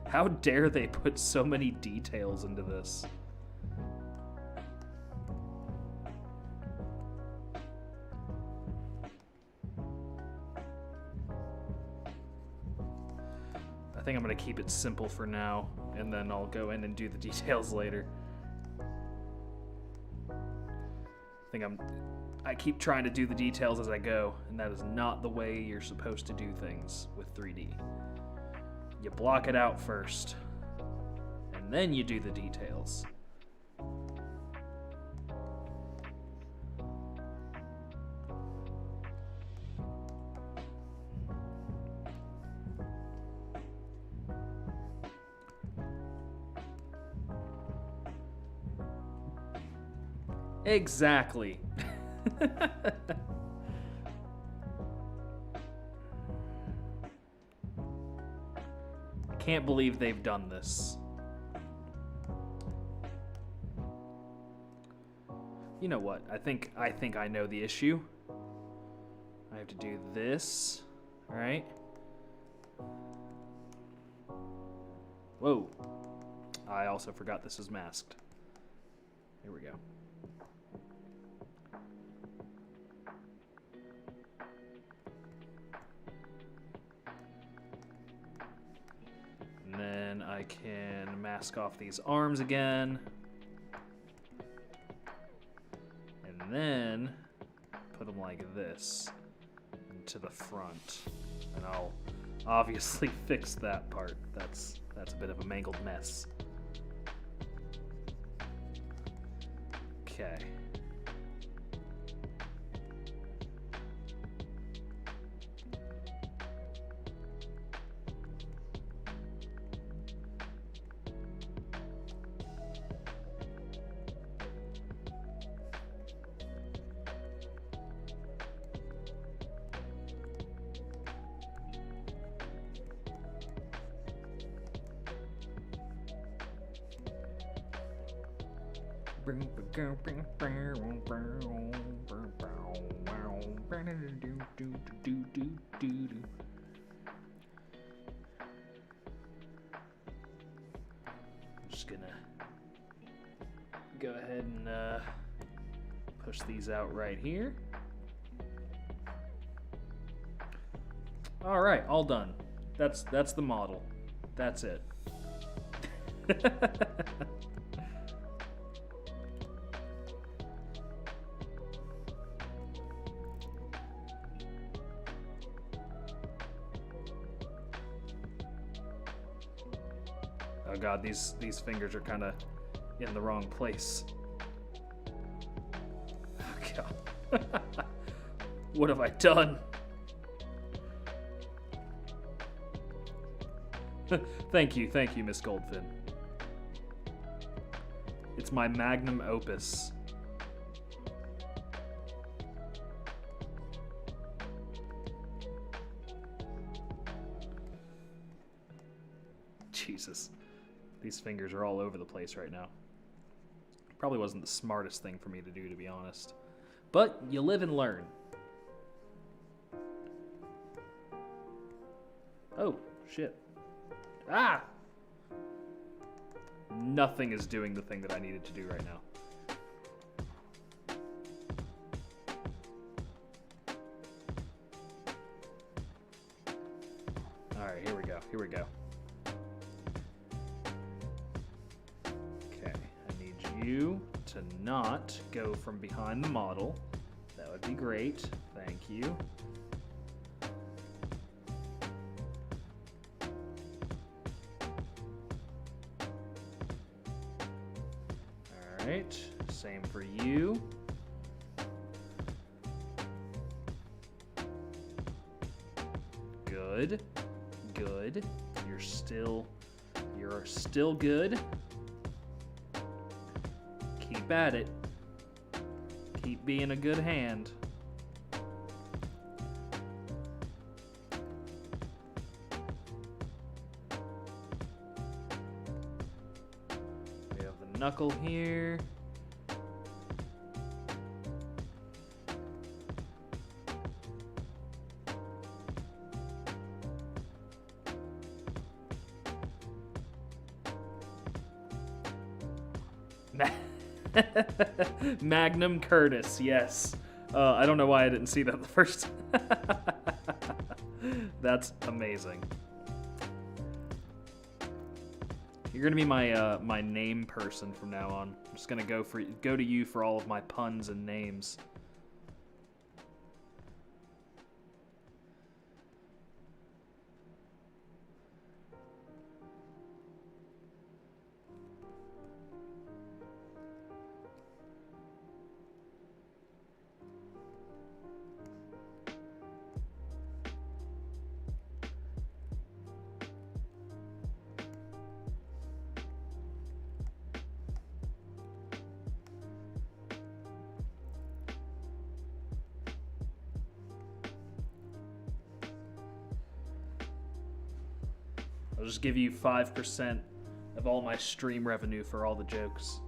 How dare they put so many details into this? I think I'm gonna keep it simple for now, and then I'll go in and do the details later. I keep trying to do the details as I go, and that is not the way you're supposed to do things with 3D. You block it out first, and then you do the details. Exactly. I can't believe they've done this. You know what? I think I know the issue. I have to do this, all right? Whoa. I also forgot this is masked. Here we go. And then I can mask off these arms again. And then put them like this to the front. And I'll obviously fixed that part. That's a bit of a mangled mess. Okay. Just gonna go ahead and push these out right here. All right, all done. That's the model. That's it. Oh god, these fingers are kind of in the wrong place. Oh god. What have I done? Thank you, Miss Goldfin. It's my magnum opus. Jesus. These fingers are all over the place right now. Probably wasn't the smartest thing for me to do, to be honest. But you live and learn. Oh, shit. Ah! Nothing is doing the thing that I needed to do right now. Alright, here we go. Here we go. Okay, I need you to not go from behind the model. That would be great. Thank you. Alright, same for you. Good. Good. You're still good. Keep at it. Keep being a good hand. We have the knuckle here. Magnum Curtis, yes. I don't know why I didn't see that the first time. That's amazing. You're gonna be my name person from now on. I'm just gonna go to you for all of my puns and names. I'll just give you 5% of all my stream revenue for all the jokes.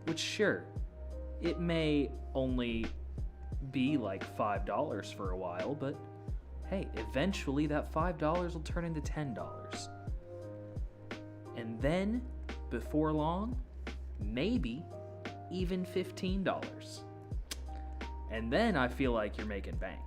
Which, sure, it may only be like $5 for a while, but hey, eventually that $5 will turn into $10. And then, before long, maybe even $15. And then I feel like you're making bank.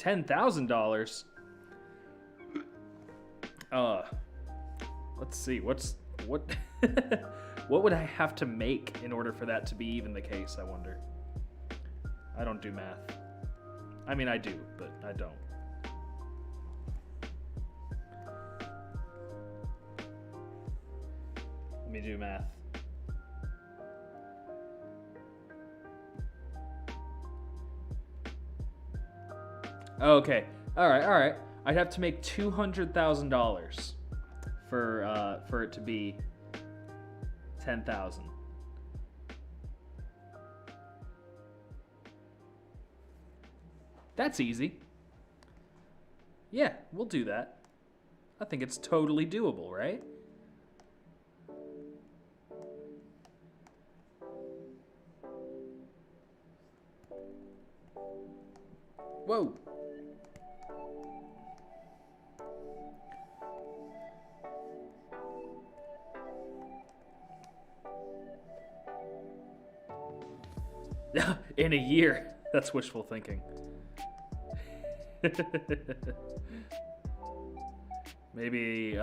$10,000. Let's see. What what would I have to make in order for that to be even the case, I wonder? I don't do math. I mean, I do, but I don't. Let me do math. Okay. All right. I'd have to make $200,000 for it to be 10,000. That's easy. Yeah, we'll do that. I think it's totally doable, right? Whoa. In a year. That's wishful thinking. Maybe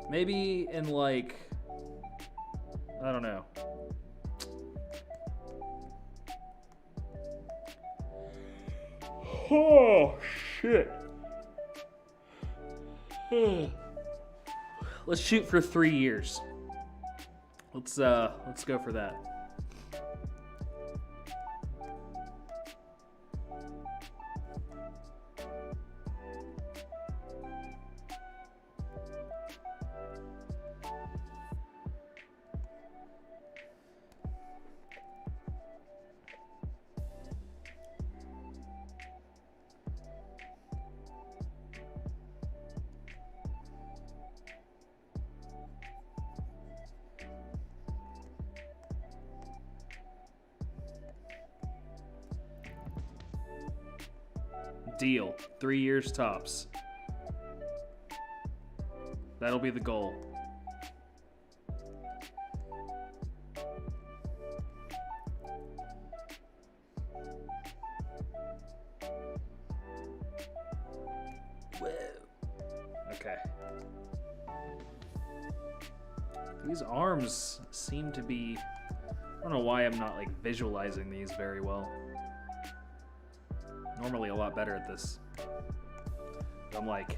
maybe in like, I don't know. Oh shit. Let's shoot for 3 years. Let's go for that. Deal. 3 years tops. That'll be the goal. Whoa. Okay. These arms seem to be... I don't know why I'm not like visualizing these very well. Normally a lot better at this. I'm like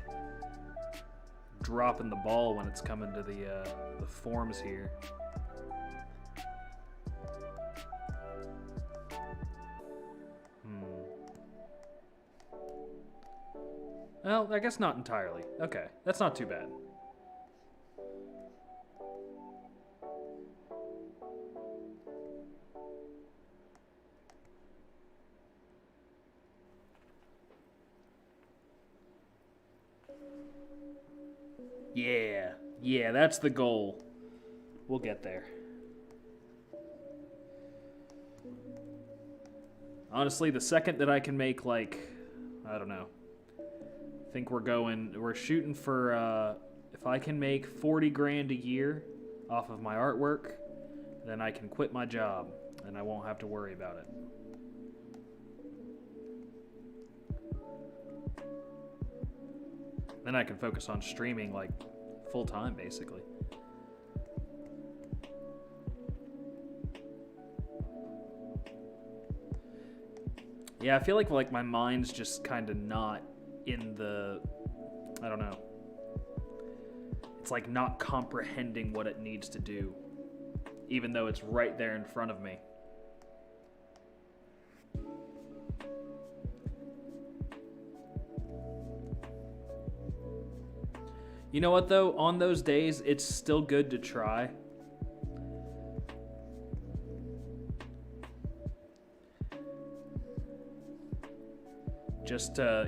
dropping the ball when it's coming to the forms here. Well, I guess not entirely. Okay, that's not too bad. Yeah, that's the goal. We'll get there. Honestly, the second that I can make, like, I don't know. I think we're shooting for, if I can make 40 grand a year off of my artwork, then I can quit my job and I won't have to worry about it. Then I can focus on streaming, like, full time, basically. Yeah, I feel like my mind's just kind of not in the, I don't know. It's like not comprehending what it needs to do, even though it's right there in front of me. You know what, though? On those days, it's still good to try. Just to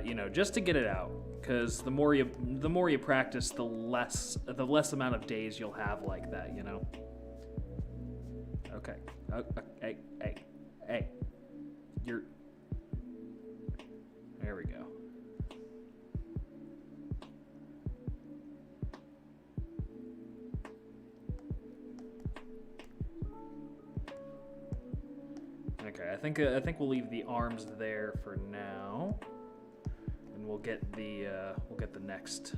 get it out. Because the more you practice, the less amount of days you'll have like that, you know? Okay. Hey. There we go. Okay, I think we'll leave the arms there for now, and we'll get the next.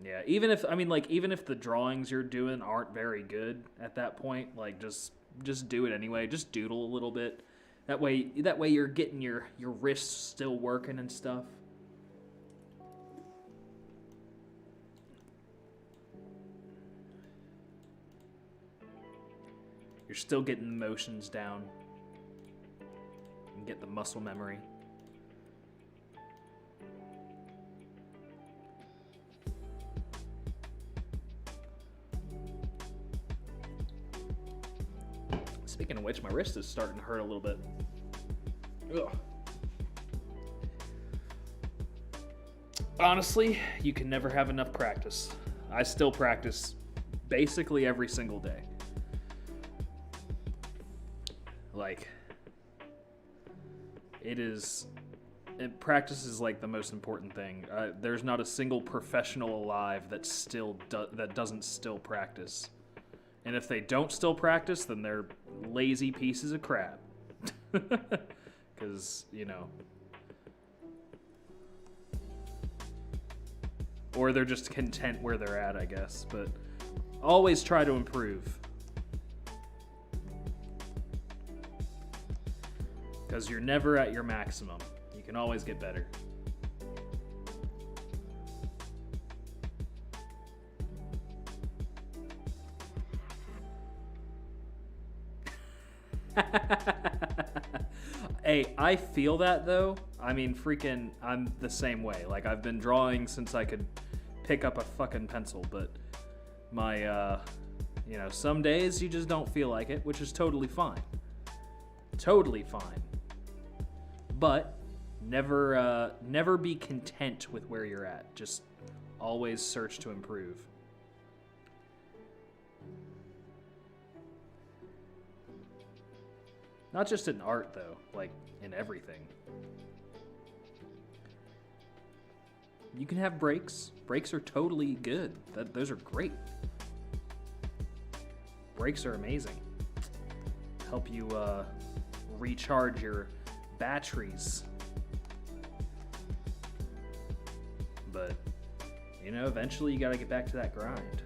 Yeah, even if the drawings you're doing aren't very good at that point, like just do it anyway. Just doodle a little bit. That way you're getting your wrists still working and stuff. You're still getting the motions down. And get the muscle memory. Speaking of which, my wrist is starting to hurt a little bit. Ugh. Honestly, you can never have enough practice. I still practice basically every single day. Like, practice is like the most important thing. There's not a single professional alive that doesn't still practice. And if they don't still practice, then they're lazy pieces of crap. Because, or they're just content where they're at, I guess. But always try to improve. Because you're never at your maximum. You can always get better. Hey, I feel that though. I mean, freaking, I'm the same way. Like, I've been drawing since I could pick up a fucking pencil, but my, some days you just don't feel like it, which is totally fine. Totally fine. But never be content with where you're at. Just always search to improve. Not just in art, though, like in everything. You can have breaks. Breaks are totally good. Those are great. Breaks are amazing. Help you recharge your batteries. But, eventually you gotta get back to that grind.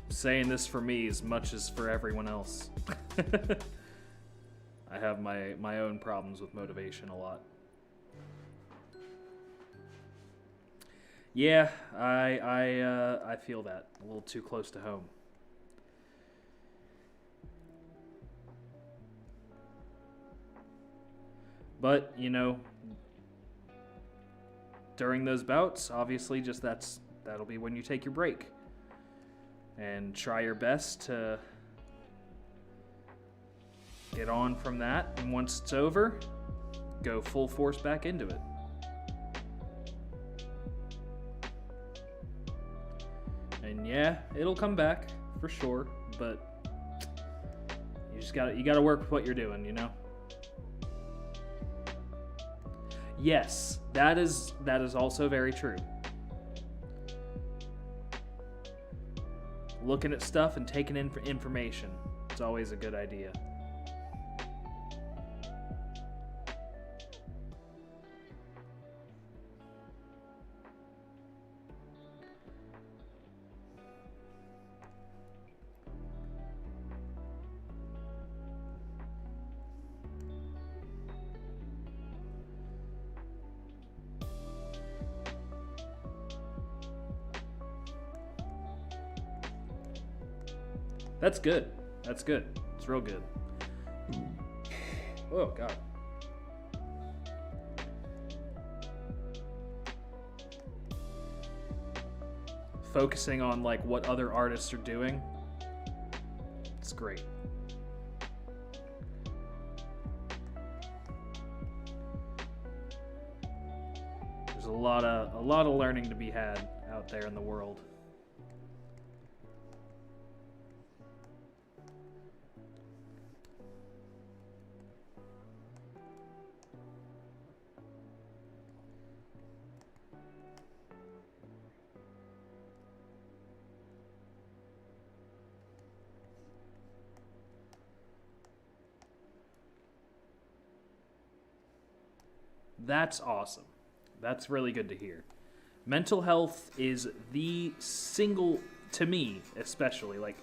Saying this for me as much as for everyone else. I have my own problems with motivation a lot. Yeah, I feel that a little too close to home. But, during those bouts, obviously that'll be when you take your break. And try your best to get on from that. And once it's over, go full force back into it. And yeah, it'll come back for sure, but you gotta work with what you're doing, Yes, that is also very true. Looking at stuff and taking in information. It's always a good idea. That's good. That's good. It's real good. Oh, God. Focusing on, like, what other artists are doing. It's great. There's a lot of learning to be had out there in the world. That's awesome. That's really good to hear. Mental health is the single, to me especially, like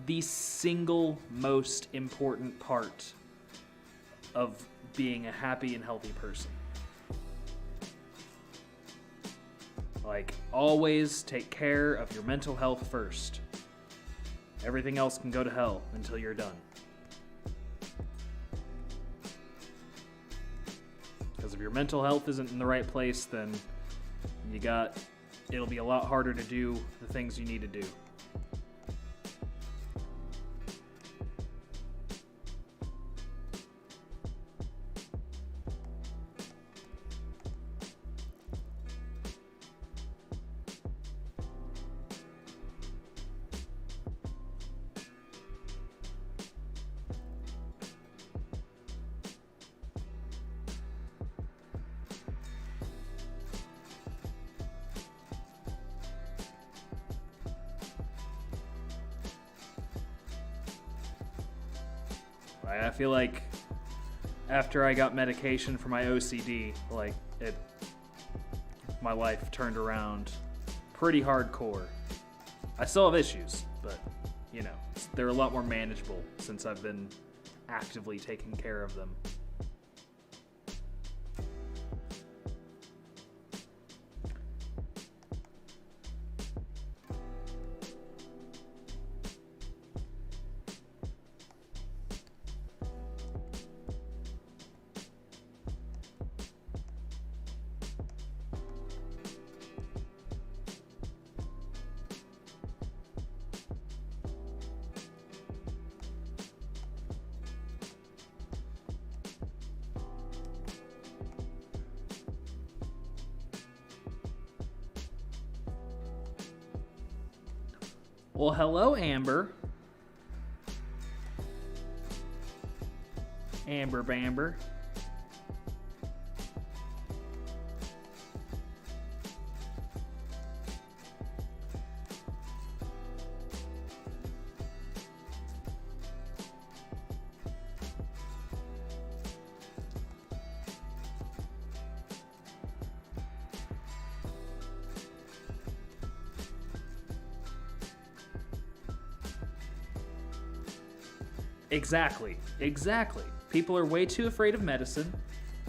the single most important part of being a happy and healthy person. Like, always take care of your mental health first. Everything else can go to hell until you're done. Because if your mental health isn't in the right place, then it'll be a lot harder to do the things you need to do. I feel like after I got medication for my OCD, like my life turned around pretty hardcore. I still have issues, but you know, they're a lot more manageable since I've been actively taking care of them. Well, hello, Amber. Amber Bamber. Exactly. People are way too afraid of medicine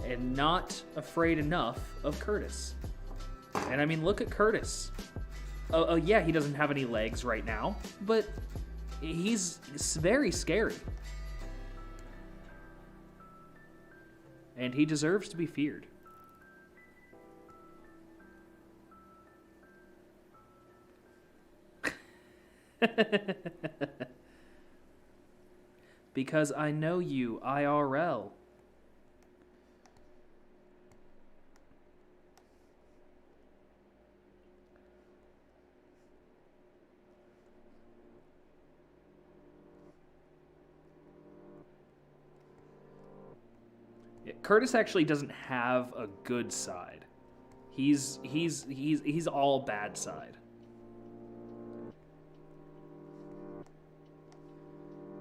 and not afraid enough of Curtis. And I mean, look at Curtis. Oh yeah, he doesn't have any legs right now, but he's very scary. And he deserves to be feared. Because I know you, IRL. Yeah, Curtis actually doesn't have a good side. He's all bad side.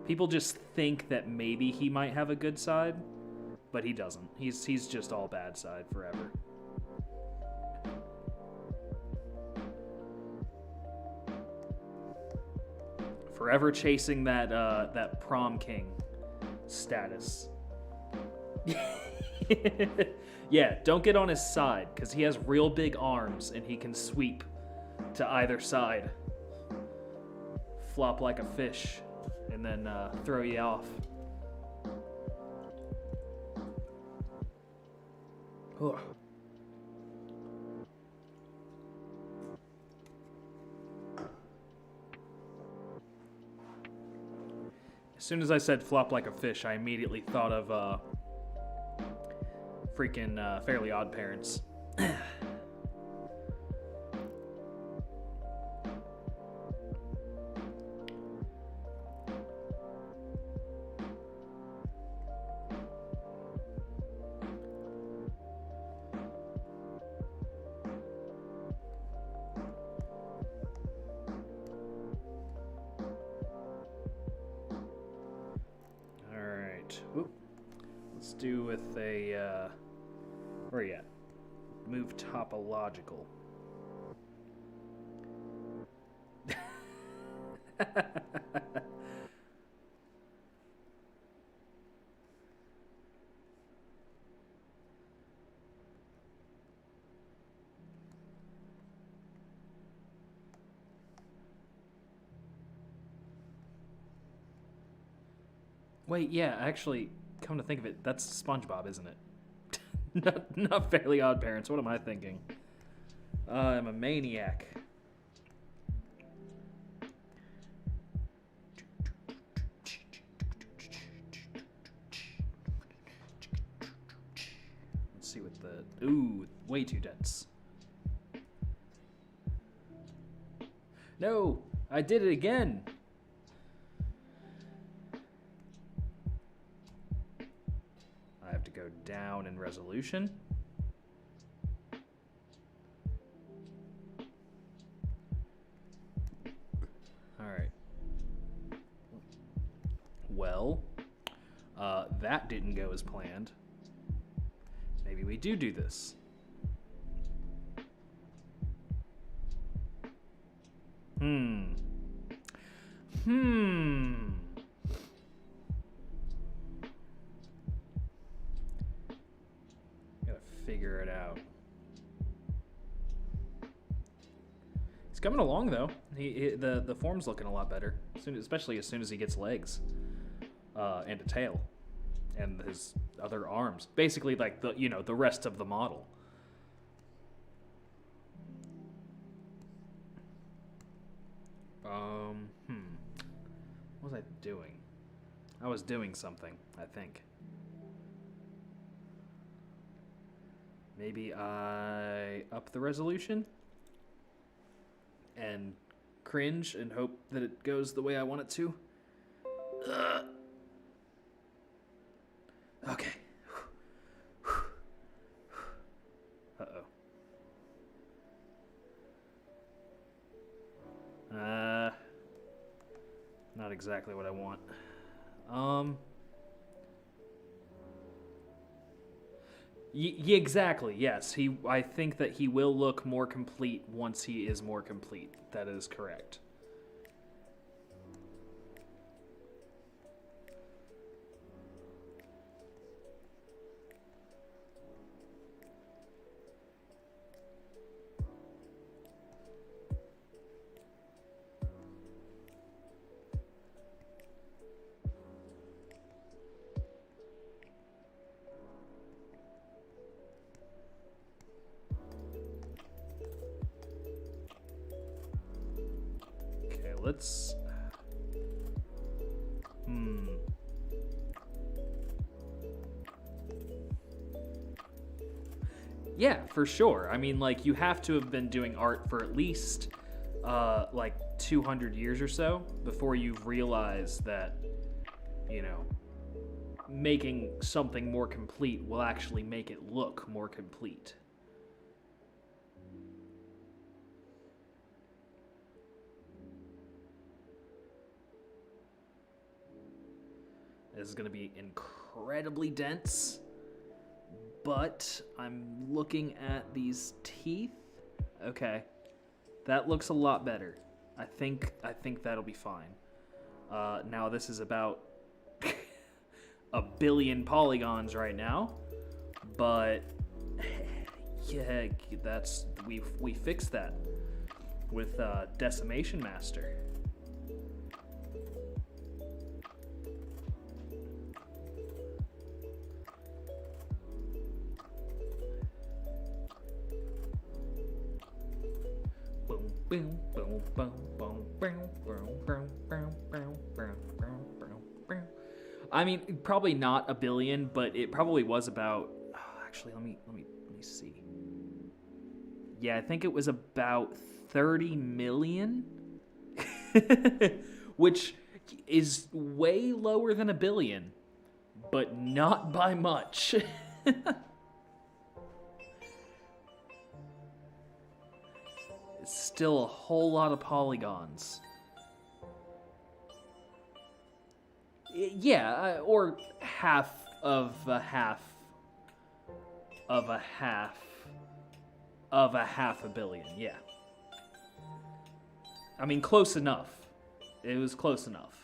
People just think that maybe he might have a good side, but he doesn't. He's just all bad side forever. Forever chasing that prom king status. Yeah, don't get on his side, because he has real big arms and he can sweep to either side. Flop like a fish. And then throw you off. Ugh. As soon as I said flop like a fish, I immediately thought of freaking Fairly Odd Parents. Let's do with a, where are you at? Move topological. Wait, yeah, actually, come to think of it, that's SpongeBob, isn't it? not Fairly Odd Parents. What am I thinking? I'm a maniac. Let's see what the... Ooh, way too dense. No, I did it again. I have to go down in resolution. All right. Well, that didn't go as planned. Maybe we do this. Gotta figure it out. He's coming along though. The form's looking a lot better, especially as soon as he gets legs and a tail and his other arms. Basically, like the rest of the model. What was I doing? I was doing something, I think. Maybe I up the resolution and cringe and hope that it goes the way I want it to. Okay. Uh-oh. Not exactly what I want. Exactly, yes. I think that he will look more complete once he is more complete. That is correct. Let's... Yeah, for sure. I mean, like, you have to have been doing art for at least, like, 200 years or so before you've realized that, making something more complete will actually make it look more complete. This is going to be incredibly dense, but I'm looking at these teeth. Okay, that looks a lot better. I think that'll be fine. Now this is about a billion polygons right now, but yeah, we fixed that with Decimation Master. I mean, probably not a billion, but it probably was about. Actually, let me see. Yeah, I think it was about 30 million, which is way lower than a billion, but not by much. It's still a whole lot of polygons. Yeah, or half of a half of a half of a half a billion. Yeah. I mean, close enough. It was close enough.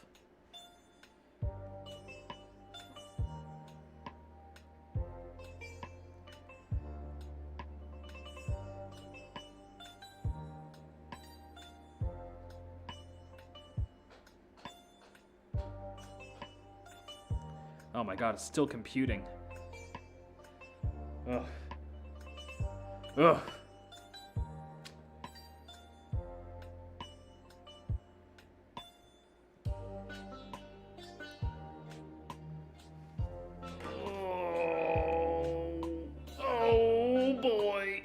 Oh my god, it's still computing. Ugh. Ugh. Oh boy.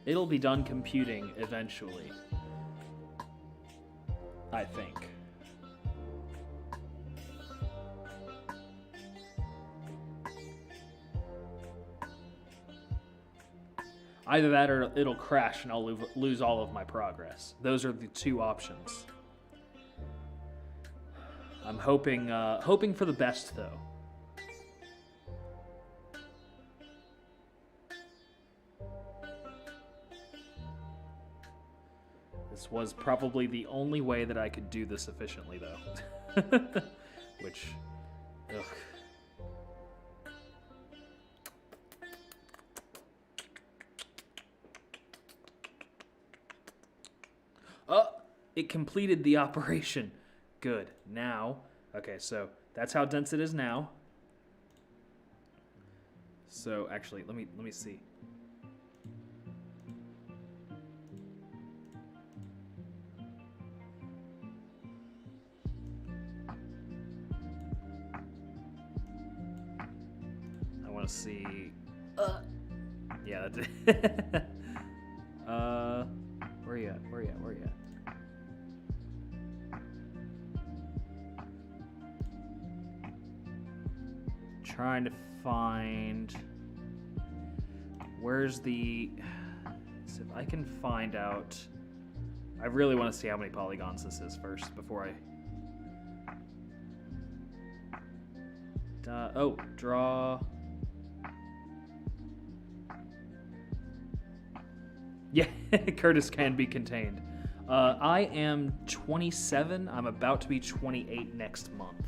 It'll be done computing eventually. I think. Either that or it'll crash and I'll lose all of my progress. Those are the two options. I'm hoping for the best though. This was probably the only way that I could do this efficiently, though. Which, ugh. Oh, it completed the operation. Good. Now, okay, so that's how dense it is now. So actually, let me see. See, yeah, that's it. Where you at? Trying to find where's the. So if I can find out, I really want to see how many polygons this is first before I. Oh, draw. Yeah, Curtis can be contained. I am 27. I'm about to be 28 next month.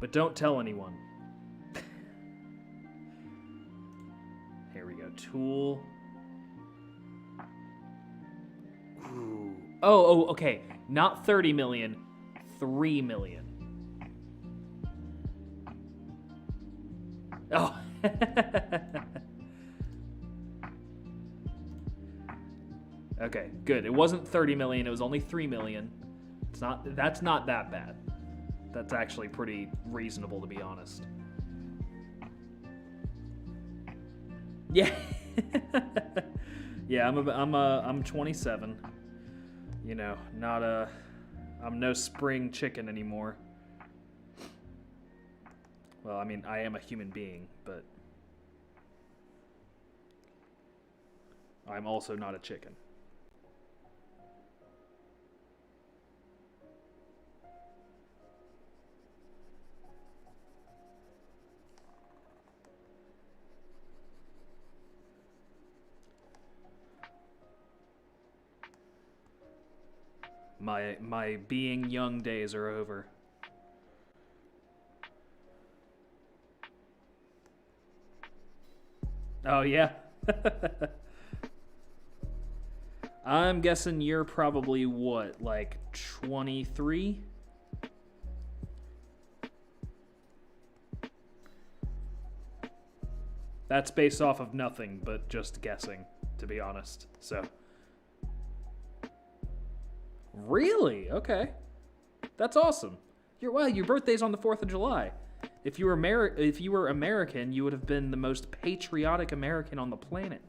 But don't tell anyone. Here we go. Tool. Ooh. Oh, okay. Not 30 million. 3 million. Oh. Okay, good. It wasn't 30 million, it was only 3 million. That's not that bad. That's actually pretty reasonable, to be honest. Yeah. Yeah, I'm 27. You know, I'm no spring chicken anymore. Well, I mean, I am a human being, but I'm also not a chicken. My being young days are over. Oh, yeah? I'm guessing you're probably, what, like 23? That's based off of nothing, but just guessing, to be honest. So. Really? Okay. That's awesome. Your birthday's on the 4th of July. If you were American, you would have been the most patriotic American on the planet.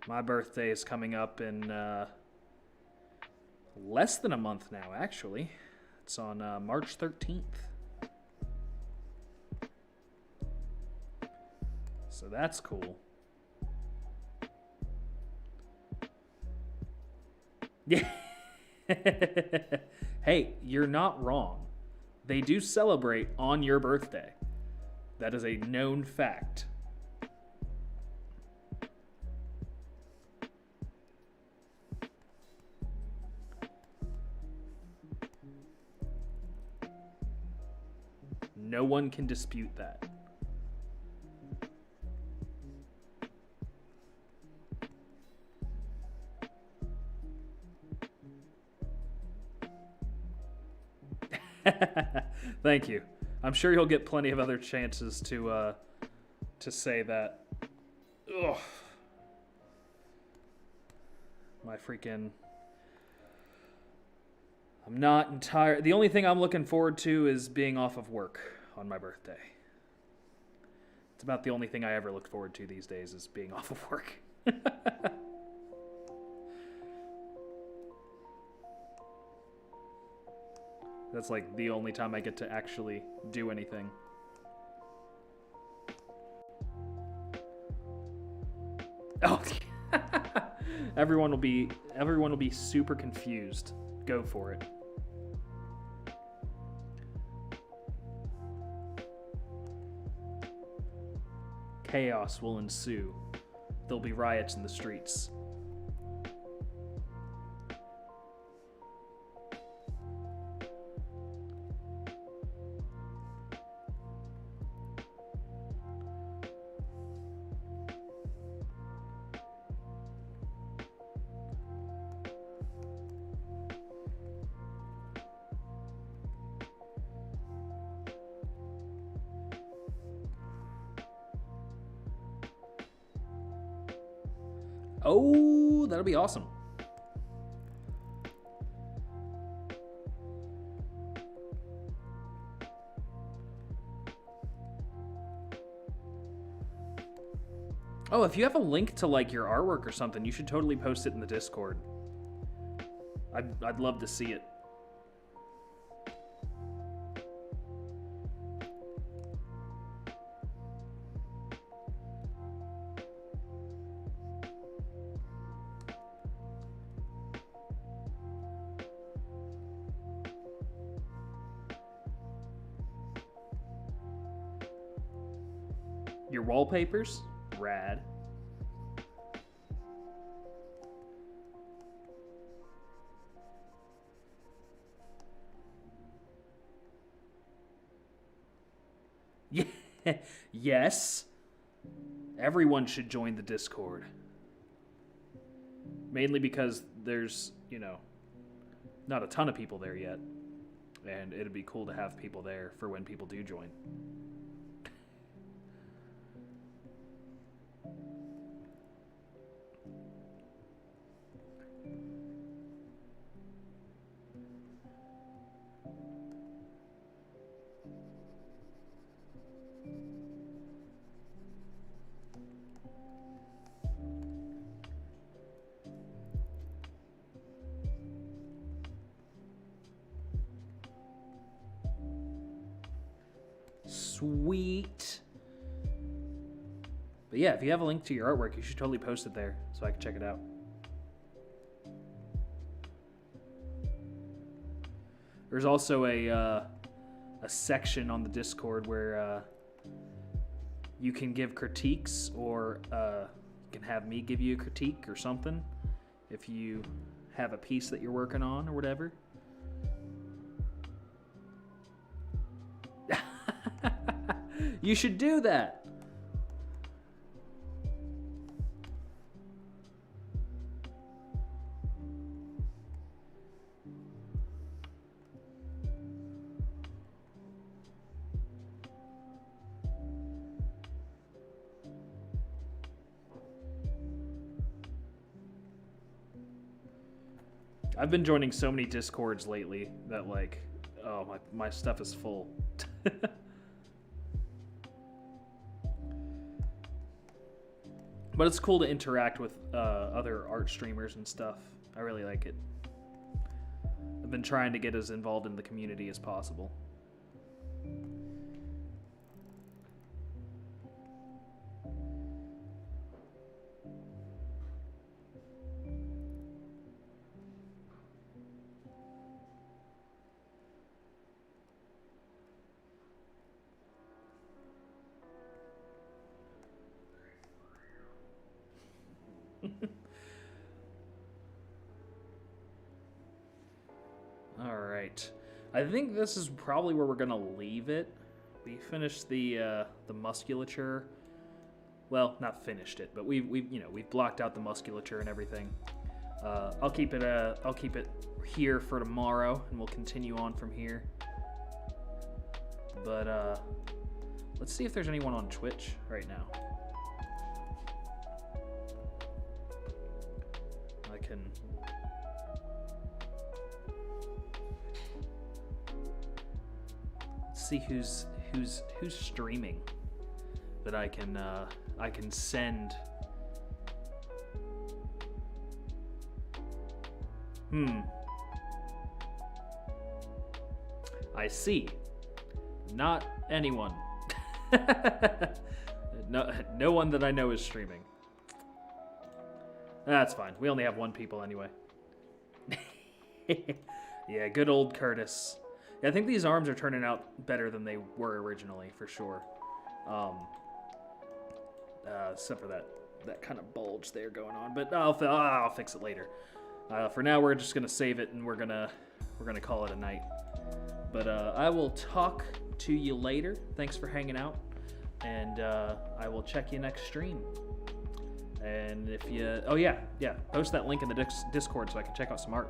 My birthday is coming up in less than a month now, actually. It's on March 13th. So that's cool. Yeah. Hey, you're not wrong. They do celebrate on your birthday. That is a known fact. No one can dispute that. Thank you. I'm sure you'll get plenty of other chances to say that. Ugh. My freaking... I'm not entirely... The only thing I'm looking forward to is being off of work on my birthday. It's about the only thing I ever look forward to these days is being off of work. That's like the only time I get to actually do anything. Oh, everyone will be super confused. Go for it. Chaos will ensue. There'll be riots in the streets. Oh, that'll be awesome. Oh, if you have a link to like your artwork or something, you should totally post it in the Discord. I'd love to see it. Your wallpapers? Rad. Yeah. Yes. Everyone should join the Discord. Mainly because there's, you know, not a ton of people there yet. And it'd be cool to have people there for when people do join. Sweet. But yeah, if you have a link to your artwork, you should totally post it there so I can check it out. There's also a section on the Discord where you can give critiques, or you can have me give you a critique or something if you have a piece that you're working on or whatever. You should do that. I've been joining so many Discords lately that, like, oh, my stuff is full. But it's cool to interact with other art streamers and stuff. I really like it. I've been trying to get as involved in the community as possible. All right, I think this is probably where we're gonna leave it. We finished the musculature. Well, not finished it, but we've blocked out the musculature and everything. I'll keep it here for tomorrow, and we'll continue on from here. But let's see if there's anyone on Twitch right now. I can. See who's streaming that I can send. I see. Not anyone. No one that I know is streaming. That's fine. We only have one people anyway. Yeah, good old Curtis. Yeah, I think these arms are turning out better than they were originally, for sure. Except for that kind of bulge there going on, but I'll fix it later. For now, we're just gonna save it, and we're gonna call it a night. But I will talk to you later. Thanks for hanging out, and I will check you next stream. And if you, post that link in the Discord so I can check out some art.